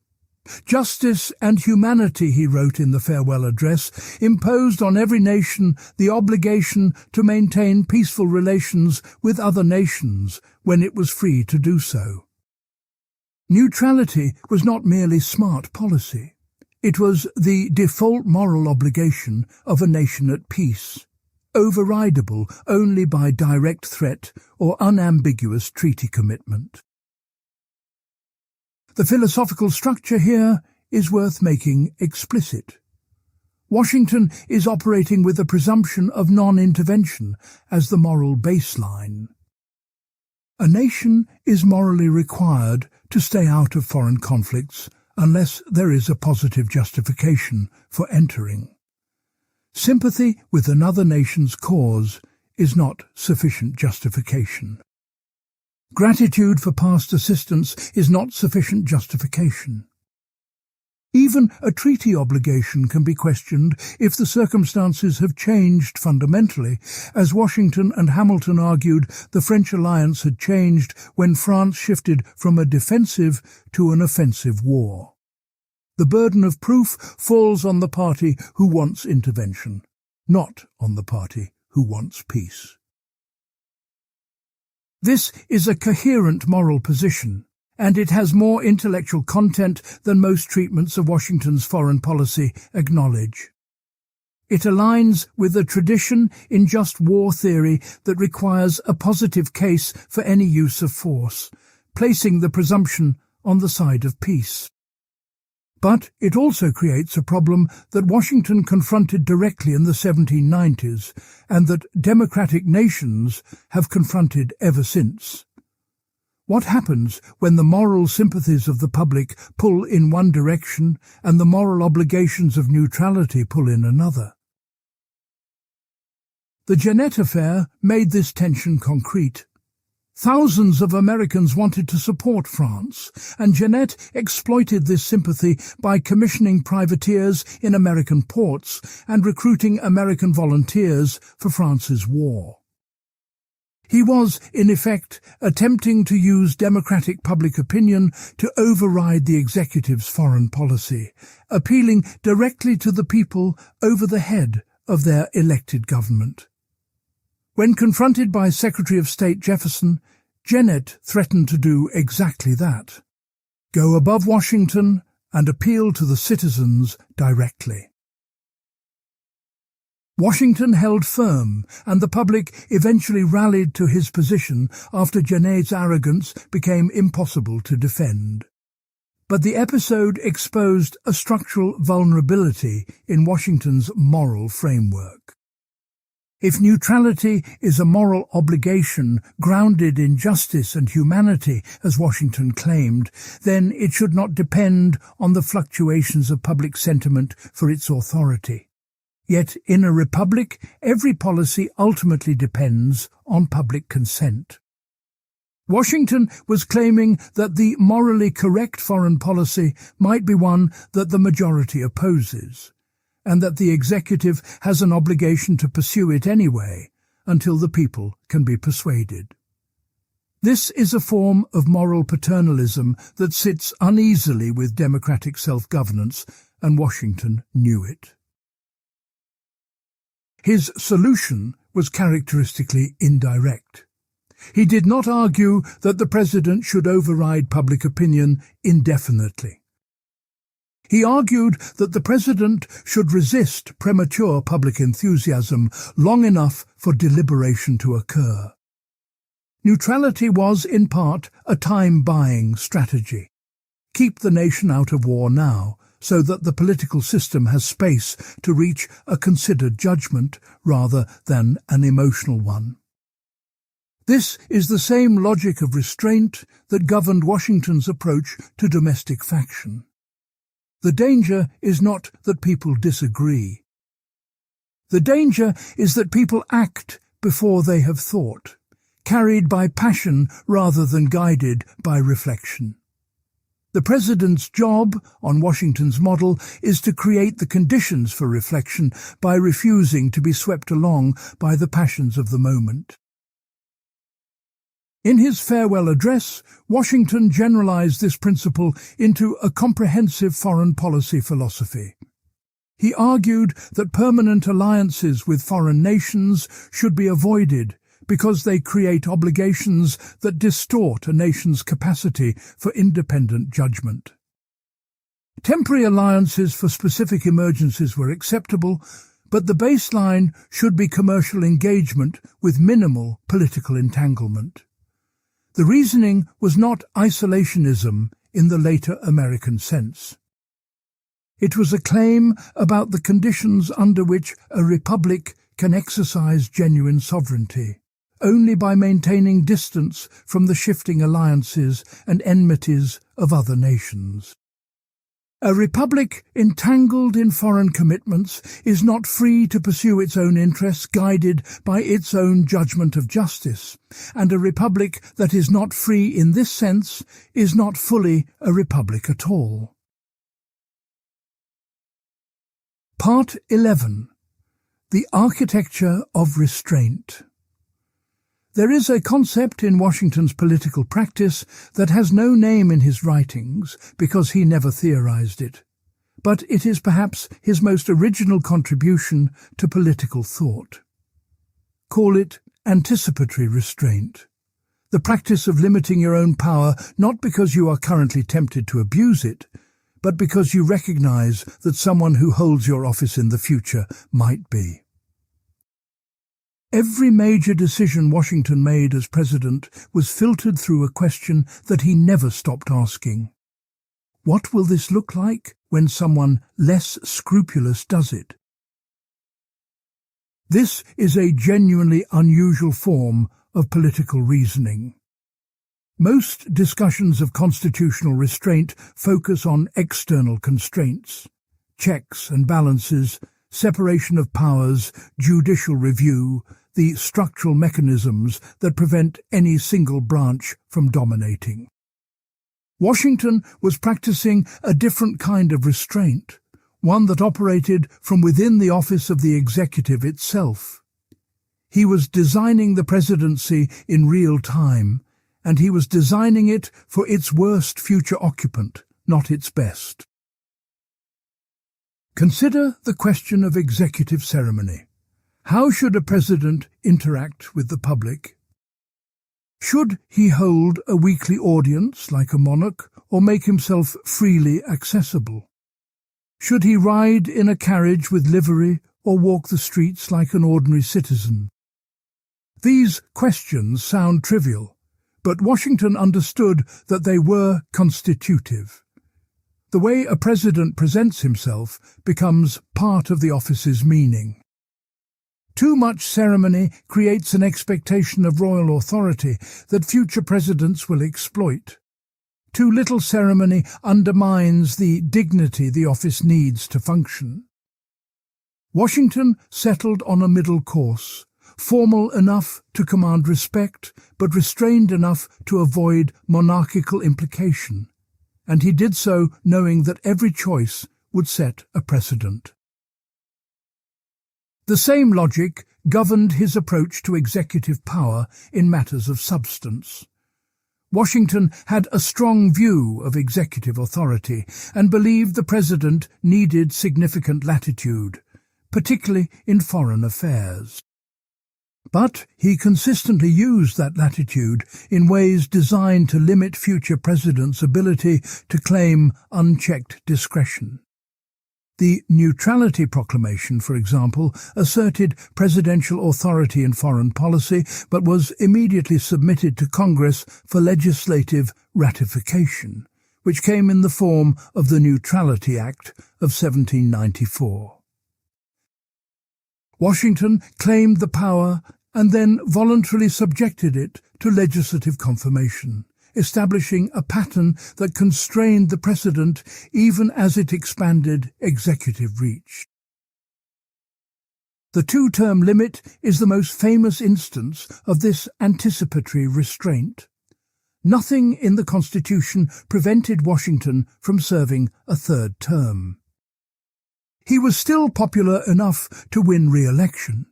Justice and humanity, he wrote in the farewell address, imposed on every nation the obligation to maintain peaceful relations with other nations when it was free to do so. Neutrality was not merely smart policy. It was the default moral obligation of a nation at peace, overridable only by direct threat or unambiguous treaty commitment. The philosophical structure here is worth making explicit. Washington is operating with a presumption of non-intervention as the moral baseline. A nation is morally required to stay out of foreign conflicts unless there is a positive justification for entering. Sympathy with another nation's cause is not sufficient justification. Gratitude for past assistance is not sufficient justification. Even a treaty obligation can be questioned if the circumstances have changed fundamentally. As Washington and Hamilton argued, the French alliance had changed when France shifted from a defensive to an offensive war. The burden of proof falls on the party who wants intervention, not on the party who wants peace. This is a coherent moral position, and it has more intellectual content than most treatments of Washington's foreign policy acknowledge. It aligns with a tradition in just war theory that requires a positive case for any use of force, placing the presumption on the side of peace. But it also creates a problem that Washington confronted directly in the 1790s and that democratic nations have confronted ever since. What happens when the moral sympathies of the public pull in one direction and the moral obligations of neutrality pull in another? The Genet affair made this tension concrete. Thousands of Americans wanted to support France, and Genet exploited this sympathy by commissioning privateers in American ports and recruiting American volunteers for France's war. He was, in effect, attempting to use democratic public opinion to override the executive's foreign policy, appealing directly to the people over the head of their elected government. When confronted by Secretary of State Jefferson, Genet threatened to do exactly that. Go above Washington and appeal to the citizens directly. Washington held firm, and the public eventually rallied to his position after Genet's arrogance became impossible to defend. But the episode exposed a structural vulnerability in Washington's moral framework. If neutrality is a moral obligation grounded in justice and humanity, as Washington claimed, then it should not depend on the fluctuations of public sentiment for its authority. Yet in a republic, every policy ultimately depends on public consent. Washington was claiming that the morally correct foreign policy might be one that the majority opposes, and that the executive has an obligation to pursue it anyway, until the people can be persuaded. This is a form of moral paternalism that sits uneasily with democratic self-governance, and Washington knew it. His solution was characteristically indirect. He did not argue that the president should override public opinion indefinitely. He argued that the president should resist premature public enthusiasm long enough for deliberation to occur. Neutrality was, in part, a time-buying strategy. Keep the nation out of war now, so that the political system has space to reach a considered judgment rather than an emotional one. This is the same logic of restraint that governed Washington's approach to domestic faction. The danger is not that people disagree. The danger is that people act before they have thought, carried by passion rather than guided by reflection. The president's job, on Washington's model, is to create the conditions for reflection by refusing to be swept along by the passions of the moment. In his farewell address, Washington generalized this principle into a comprehensive foreign policy philosophy. He argued that permanent alliances with foreign nations should be avoided because they create obligations that distort a nation's capacity for independent judgment. Temporary alliances for specific emergencies were acceptable, but the baseline should be commercial engagement with minimal political entanglement. The reasoning was not isolationism in the later American sense. It was a claim about the conditions under which a republic can exercise genuine sovereignty, only by maintaining distance from the shifting alliances and enmities of other nations. A republic entangled in foreign commitments is not free to pursue its own interests guided by its own judgment of justice, and a republic that is not free in this sense is not fully a republic at all. Part 11. The Architecture of Restraint. There is a concept in Washington's political practice that has no name in his writings because he never theorized it, but it is perhaps his most original contribution to political thought. Call it anticipatory restraint, the practice of limiting your own power not because you are currently tempted to abuse it, but because you recognize that someone who holds your office in the future might be. Every major decision Washington made as president was filtered through a question that he never stopped asking. What will this look like when someone less scrupulous does it? This is a genuinely unusual form of political reasoning. Most discussions of constitutional restraint focus on external constraints, checks and balances, separation of powers, judicial review, the structural mechanisms that prevent any single branch from dominating. Washington was practicing a different kind of restraint, one that operated from within the office of the executive itself. He was designing the presidency in real time, and he was designing it for its worst future occupant, not its best. Consider the question of executive ceremony. How should a president interact with the public? Should he hold a weekly audience like a monarch, or make himself freely accessible? Should he ride in a carriage with livery, or walk the streets like an ordinary citizen? These questions sound trivial, but Washington understood that they were constitutive. The way a president presents himself becomes part of the office's meaning. Too much ceremony creates an expectation of royal authority that future presidents will exploit. Too little ceremony undermines the dignity the office needs to function. Washington settled on a middle course, formal enough to command respect, but restrained enough to avoid monarchical implication, and he did so knowing that every choice would set a precedent. The same logic governed his approach to executive power in matters of substance. Washington had a strong view of executive authority and believed the president needed significant latitude, particularly in foreign affairs. But he consistently used that latitude in ways designed to limit future presidents' ability to claim unchecked discretion. The Neutrality Proclamation, for example, asserted presidential authority in foreign policy, but was immediately submitted to Congress for legislative ratification, which came in the form of the Neutrality Act of 1794. Washington claimed the power and then voluntarily subjected it to legislative confirmation, establishing a pattern that constrained the precedent even as it expanded executive reach. The two-term limit is the most famous instance of this anticipatory restraint. Nothing in the Constitution prevented Washington from serving a third term. He was still popular enough to win re-election.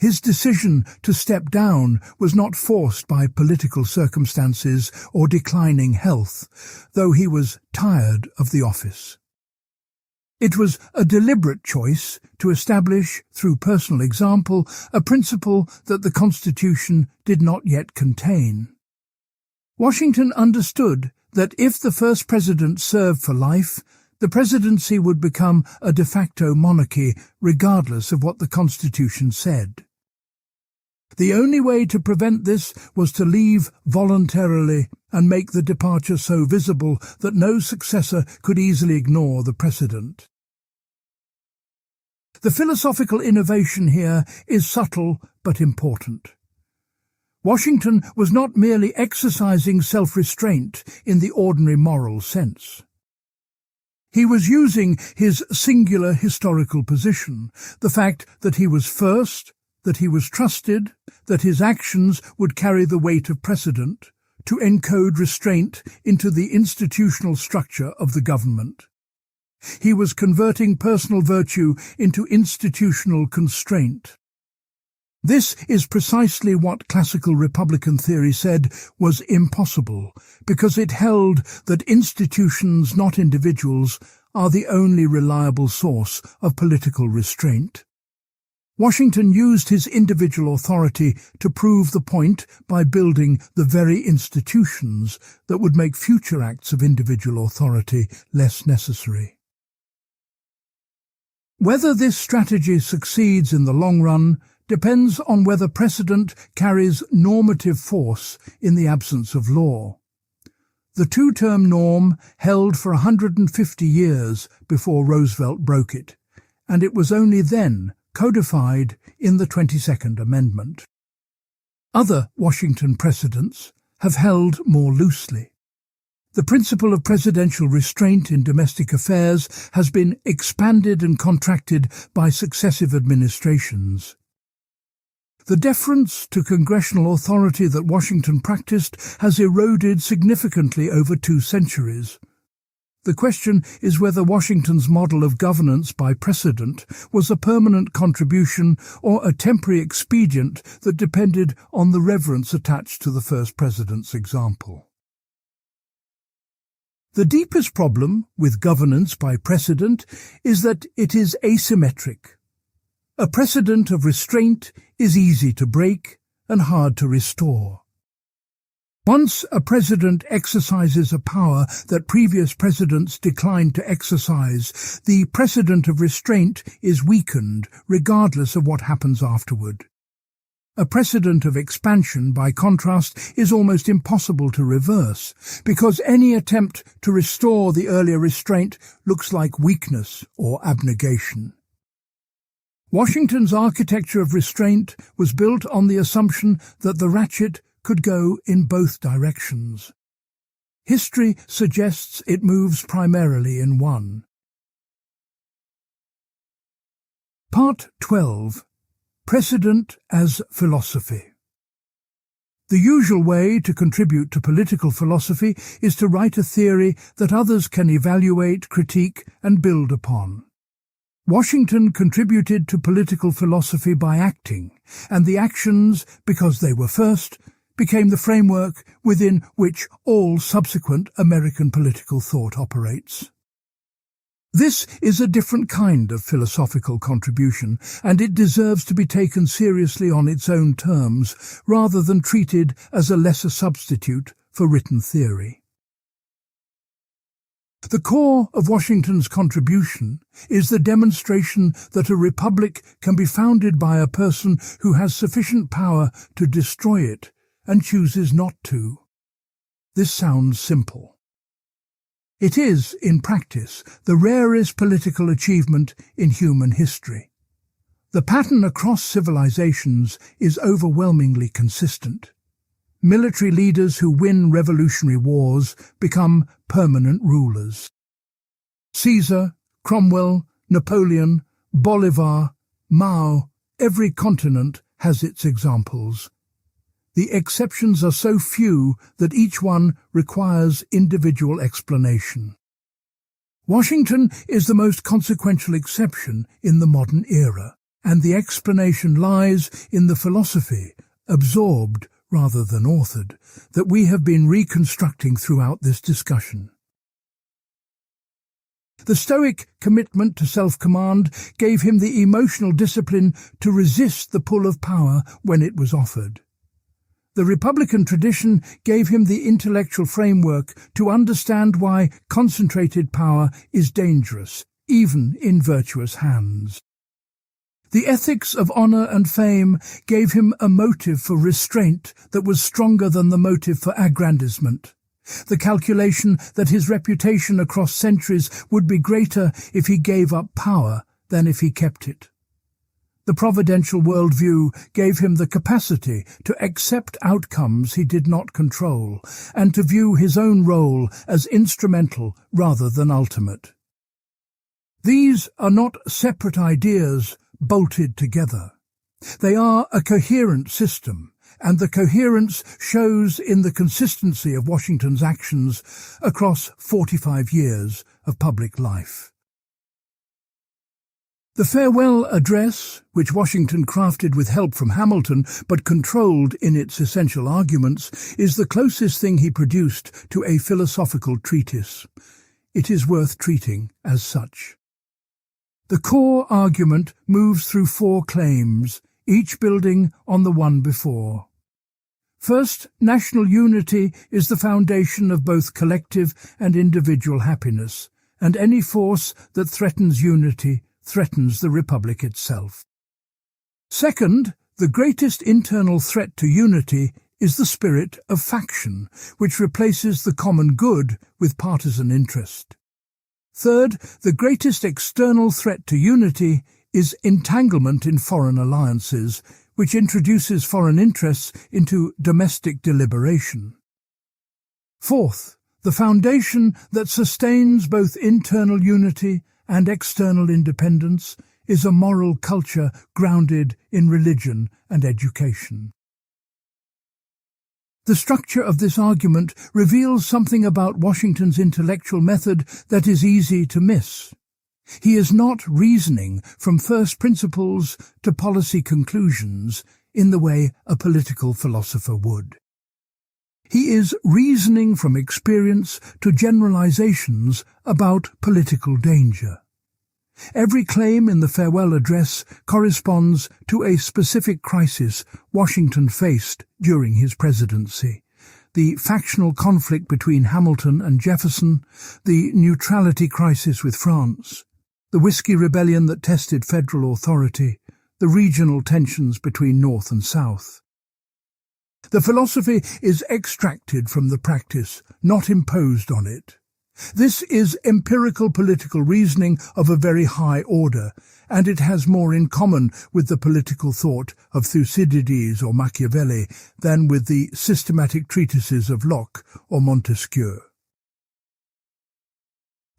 His decision to step down was not forced by political circumstances or declining health, though he was tired of the office. It was a deliberate choice to establish, through personal example, a principle that the Constitution did not yet contain. Washington understood that if the first president served for life, the presidency would become a de facto monarchy regardless of what the Constitution said. The only way to prevent this was to leave voluntarily and make the departure so visible that no successor could easily ignore the precedent. The philosophical innovation here is subtle but important. Washington was not merely exercising self-restraint in the ordinary moral sense. He was using his singular historical position, the fact that he was first, that he was trusted, that his actions would carry the weight of precedent, to encode restraint into the institutional structure of the government. He was converting personal virtue into institutional constraint. This is precisely what classical Republican theory said was impossible, because it held that institutions, not individuals, are the only reliable source of political restraint. Washington used his individual authority to prove the point by building the very institutions that would make future acts of individual authority less necessary. Whether this strategy succeeds in the long run depends on whether precedent carries normative force in the absence of law. The two-term norm held for 150 years before Roosevelt broke it, and it was only then codified in the 22nd Amendment. Other Washington precedents have held more loosely. The principle of presidential restraint in domestic affairs has been expanded and contracted by successive administrations. The deference to congressional authority that Washington practiced has eroded significantly over 2 centuries. The question is whether Washington's model of governance by precedent was a permanent contribution or a temporary expedient that depended on the reverence attached to the first president's example. The deepest problem with governance by precedent is that it is asymmetric. A precedent of restraint is easy to break and hard to restore. Once a president exercises a power that previous presidents declined to exercise, the precedent of restraint is weakened regardless of what happens afterward. A precedent of expansion, by contrast, is almost impossible to reverse, because any attempt to restore the earlier restraint looks like weakness or abnegation. Washington's architecture of restraint was built on the assumption that the ratchet could go in both directions. History suggests it moves primarily in one. Part 12. Precedent as Philosophy. The usual way to contribute to political philosophy is to write a theory that others can evaluate, critique, and build upon. Washington contributed to political philosophy by acting, and the actions, because they were first, became the framework within which all subsequent American political thought operates. This is a different kind of philosophical contribution, and it deserves to be taken seriously on its own terms, rather than treated as a lesser substitute for written theory. The core of Washington's contribution is the demonstration that a republic can be founded by a person who has sufficient power to destroy it and chooses not to. This sounds simple. It is, in practice, the rarest political achievement in human history. The pattern across civilizations is overwhelmingly consistent. Military leaders who win revolutionary wars become permanent rulers. Caesar, Cromwell, Napoleon, Bolivar, Mao, every continent has its examples. The exceptions are so few that each one requires individual explanation. Washington is the most consequential exception in the modern era, and the explanation lies in the philosophy, absorbed rather than authored, that we have been reconstructing throughout this discussion. The Stoic commitment to self-command gave him the emotional discipline to resist the pull of power when it was offered. The Republican tradition gave him the intellectual framework to understand why concentrated power is dangerous, even in virtuous hands. The ethics of honor and fame gave him a motive for restraint that was stronger than the motive for aggrandizement. The calculation that his reputation across centuries would be greater if he gave up power than if he kept it. The providential worldview gave him the capacity to accept outcomes he did not control, and to view his own role as instrumental rather than ultimate. These are not separate ideas bolted together. They are a coherent system, and the coherence shows in the consistency of Washington's actions across 45 years of public life. The farewell address, which Washington crafted with help from Hamilton but controlled in its essential arguments, is the closest thing he produced to a philosophical treatise. It is worth treating as such. The core argument moves through 4 claims, each building on the one before. First, national unity is the foundation of both collective and individual happiness, and any force that threatens unity threatens the Republic itself. Second, the greatest internal threat to unity is the spirit of faction, which replaces the common good with partisan interest. Third, the greatest external threat to unity is entanglement in foreign alliances, which introduces foreign interests into domestic deliberation. Fourth, the foundation that sustains both internal unity and external independence is a moral culture grounded in religion and education. The structure of this argument reveals something about Washington's intellectual method that is easy to miss. He is not reasoning from first principles to policy conclusions in the way a political philosopher would. He is reasoning from experience to generalizations about political danger. Every claim in the farewell address corresponds to a specific crisis Washington faced during his presidency: the factional conflict between Hamilton and Jefferson, the neutrality crisis with France, the Whiskey Rebellion that tested federal authority, the regional tensions between North and South. The philosophy is extracted from the practice, not imposed on it. This is empirical political reasoning of a very high order, and it has more in common with the political thought of Thucydides or Machiavelli than with the systematic treatises of Locke or Montesquieu.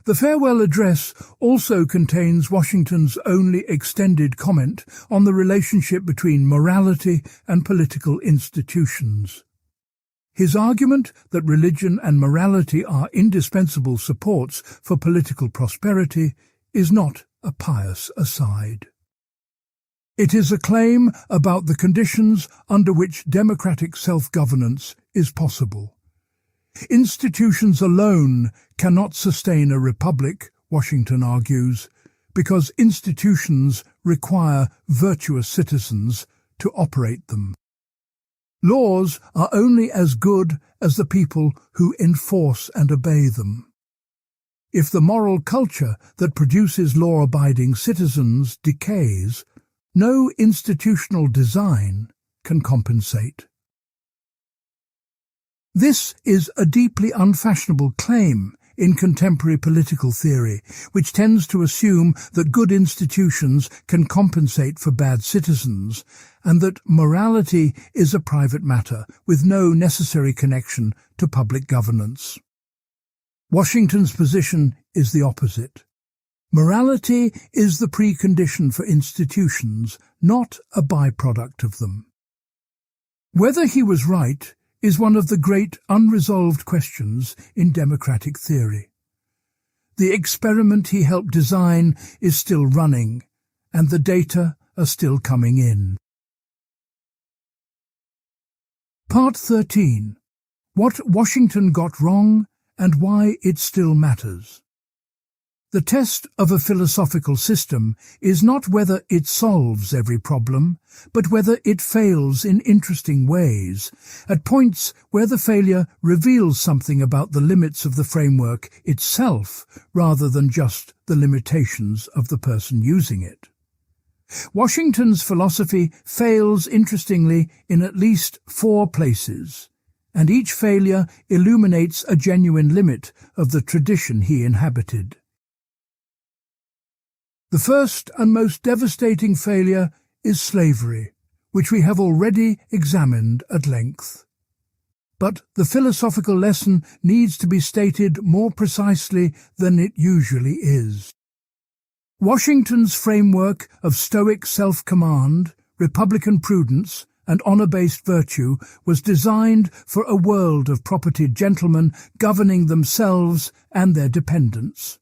The farewell address also contains Washington's only extended comment on the relationship between morality and political institutions. His argument that religion and morality are indispensable supports for political prosperity is not a pious aside. It is a claim about the conditions under which democratic self-governance is possible. Institutions alone cannot sustain a republic, Washington argues, because institutions require virtuous citizens to operate them. Laws are only as good as the people who enforce and obey them. If the moral culture that produces law-abiding citizens decays, no institutional design can compensate. This is a deeply unfashionable claim in contemporary political theory, which tends to assume that good institutions can compensate for bad citizens, and that morality is a private matter with no necessary connection to public governance. Washington's position is the opposite. Morality is the precondition for institutions, not a byproduct of them. Whether he was right is one of the great unresolved questions in democratic theory. The experiment he helped design is still running, and the data are still coming in. Part 13. What Washington got wrong and why it still matters. The test of a philosophical system is not whether it solves every problem, but whether it fails in interesting ways, at points where the failure reveals something about the limits of the framework itself, rather than just the limitations of the person using it. Washington's philosophy fails interestingly in at least 4 places, and each failure illuminates a genuine limit of the tradition he inhabited. The first and most devastating failure is slavery, which we have already examined at length. But the philosophical lesson needs to be stated more precisely than it usually is. Washington's framework of Stoic self-command, Republican prudence, and honor-based virtue was designed for a world of propertied gentlemen governing themselves and their dependents.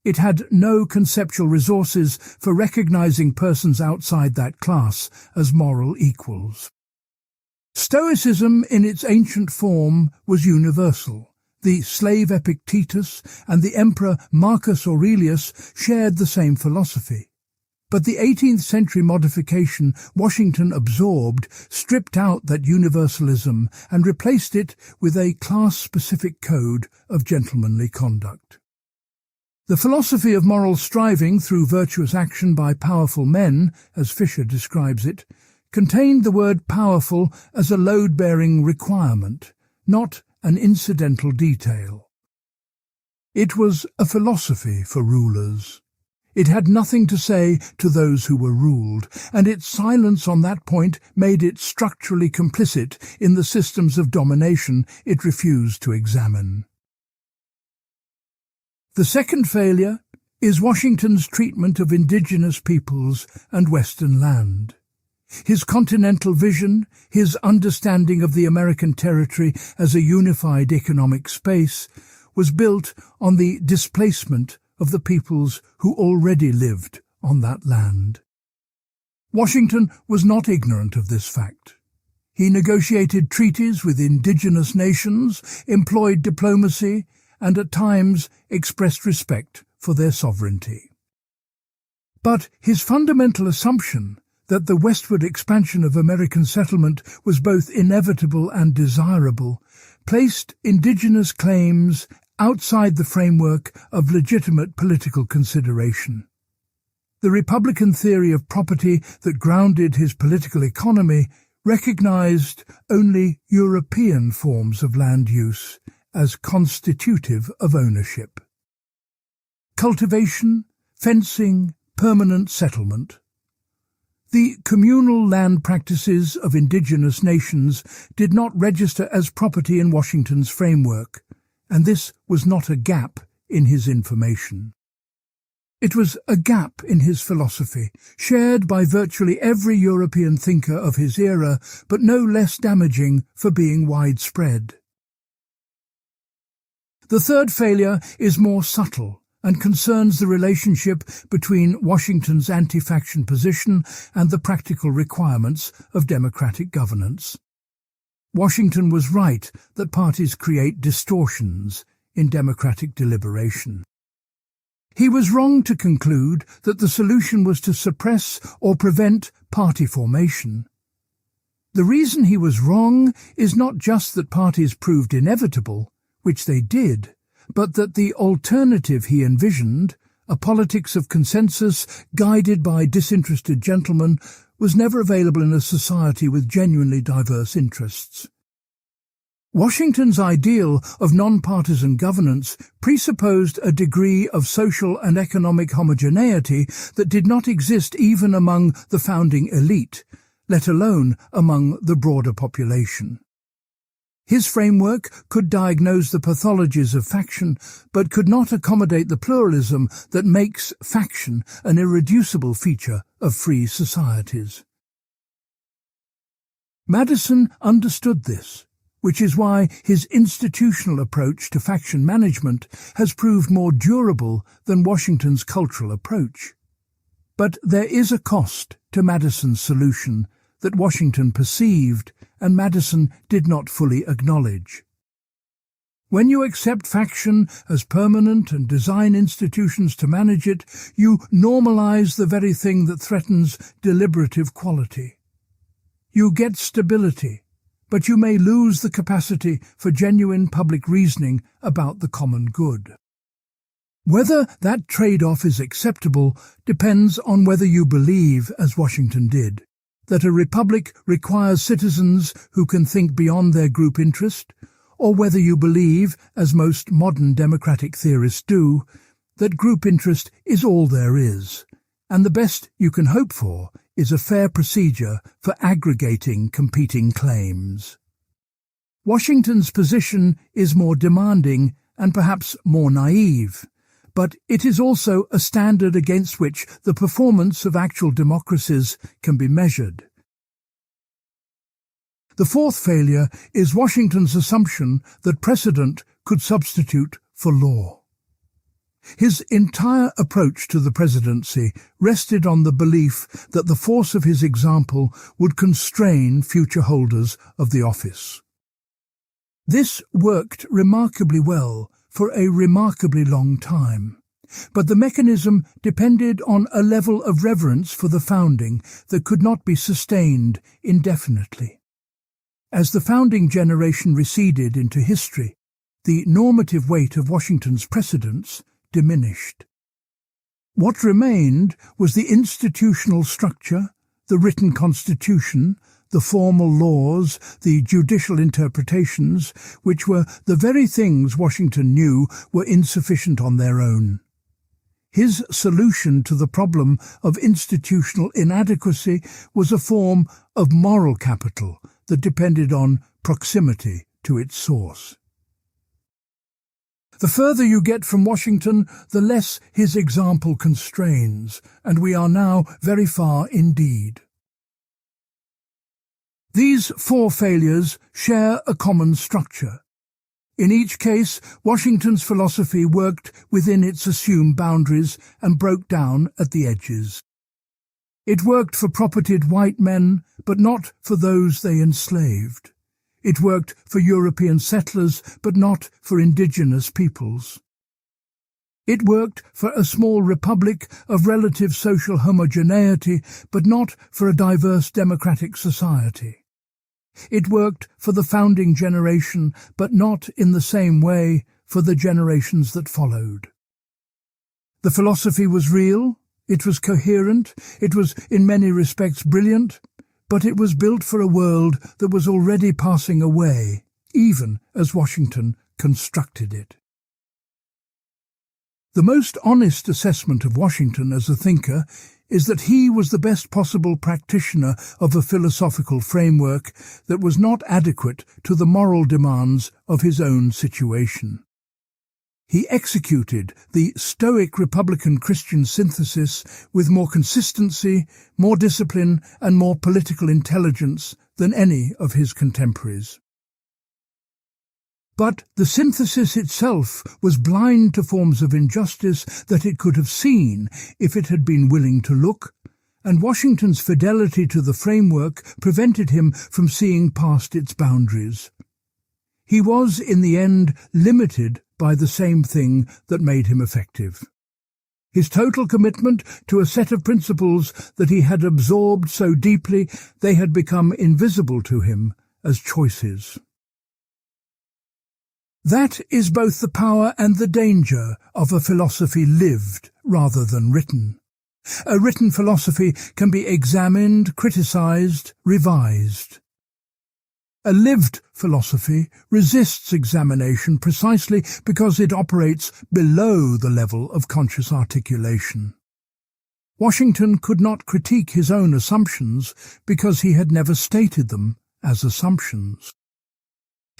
It had no conceptual resources for recognizing persons outside that class as moral equals. Stoicism in its ancient form was universal. The slave Epictetus and the emperor Marcus Aurelius shared the same philosophy. But the 18th century modification Washington absorbed stripped out that universalism and replaced it with a class-specific code of gentlemanly conduct. The philosophy of moral striving through virtuous action by powerful men, as Fisher describes it, contained the word powerful as a load-bearing requirement, not an incidental detail. It was a philosophy for rulers. It had nothing to say to those who were ruled, and its silence on that point made it structurally complicit in the systems of domination it refused to examine. The second failure is Washington's treatment of indigenous peoples and Western land. His continental vision, his understanding of the American territory as a unified economic space, was built on the displacement of the peoples who already lived on that land. Washington was not ignorant of this fact. He negotiated treaties with indigenous nations, employed diplomacy, and at times expressed respect for their sovereignty. But his fundamental assumption that the westward expansion of American settlement was both inevitable and desirable placed indigenous claims outside the framework of legitimate political consideration. The Republican theory of property that grounded his political economy recognized only European forms of land use as constitutive of ownership. Cultivation, fencing, permanent settlement. The communal land practices of indigenous nations did not register as property in Washington's framework, and this was not a gap in his information. It was a gap in his philosophy, shared by virtually every European thinker of his era, but no less damaging for being widespread. The third failure is more subtle and concerns the relationship between Washington's anti-faction position and the practical requirements of democratic governance. Washington was right that parties create distortions in democratic deliberation. He was wrong to conclude that the solution was to suppress or prevent party formation. The reason he was wrong is not just that parties proved inevitable, which they did, but that the alternative he envisioned, a politics of consensus guided by disinterested gentlemen, was never available in a society with genuinely diverse interests. Washington's ideal of nonpartisan governance presupposed a degree of social and economic homogeneity that did not exist even among the founding elite, let alone among the broader population. His framework could diagnose the pathologies of faction, but could not accommodate the pluralism that makes faction an irreducible feature of free societies. Madison understood this, which is why his institutional approach to faction management has proved more durable than Washington's cultural approach. But there is a cost to Madison's solution that Washington perceived and Madison did not fully acknowledge. When you accept faction as permanent and design institutions to manage it, you normalize the very thing that threatens deliberative quality. You get stability, but you may lose the capacity for genuine public reasoning about the common good. Whether that trade-off is acceptable depends on whether you believe, as Washington did, that a republic requires citizens who can think beyond their group interest, or whether you believe, as most modern democratic theorists do, that group interest is all there is, and the best you can hope for is a fair procedure for aggregating competing claims. Washington's position is more demanding and perhaps more naive, but it is also a standard against which the performance of actual democracies can be measured. The fourth failure is Washington's assumption that precedent could substitute for law. His entire approach to the presidency rested on the belief that the force of his example would constrain future holders of the office. This worked remarkably well for a remarkably long time, but the mechanism depended on a level of reverence for the founding that could not be sustained indefinitely. As the founding generation receded into history, the normative weight of Washington's precedents diminished. What remained was the institutional structure, the written constitution, the formal laws, the judicial interpretations, which were the very things Washington knew were insufficient on their own. His solution to the problem of institutional inadequacy was a form of moral capital that depended on proximity to its source. The further you get from Washington, the less his example constrains, and we are now very far indeed. These four failures share a common structure. In each case, Washington's philosophy worked within its assumed boundaries and broke down at the edges. It worked for propertied white men, but not for those they enslaved. It worked for European settlers, but not for indigenous peoples. It worked for a small republic of relative social homogeneity, but not for a diverse democratic society. It worked for the founding generation, but not in the same way for the generations that followed. The philosophy was real, It was coherent, it was in many respects brilliant, but it was built for a world that was already passing away, even as Washington constructed it. The most honest assessment of Washington as a thinker is that he was the best possible practitioner of a philosophical framework that was not adequate to the moral demands of his own situation. He executed the Stoic Republican Christian synthesis with more consistency, more discipline, and more political intelligence than any of his contemporaries. But the synthesis itself was blind to forms of injustice that it could have seen if it had been willing to look, and Washington's fidelity to the framework prevented him from seeing past its boundaries. He was, in the end, limited by the same thing that made him effective. His total commitment to a set of principles that he had absorbed so deeply they had become invisible to him as choices. That is both the power and the danger of a philosophy lived rather than written. A written philosophy can be examined, criticized, revised. A lived philosophy resists examination precisely because it operates below the level of conscious articulation. Washington could not critique his own assumptions because he had never stated them as assumptions.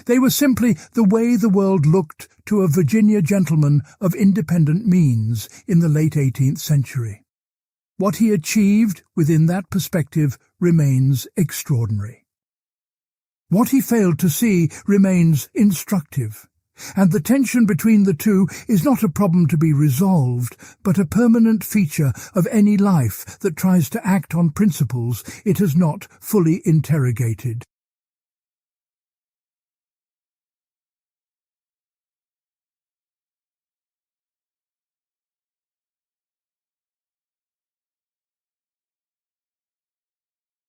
They were simply the way the world looked to a Virginia gentleman of independent means in the late 18th century. What he achieved within that perspective remains extraordinary. What he failed to see remains instructive, and the tension between the two is not a problem to be resolved, but a permanent feature of any life that tries to act on principles it has not fully interrogated.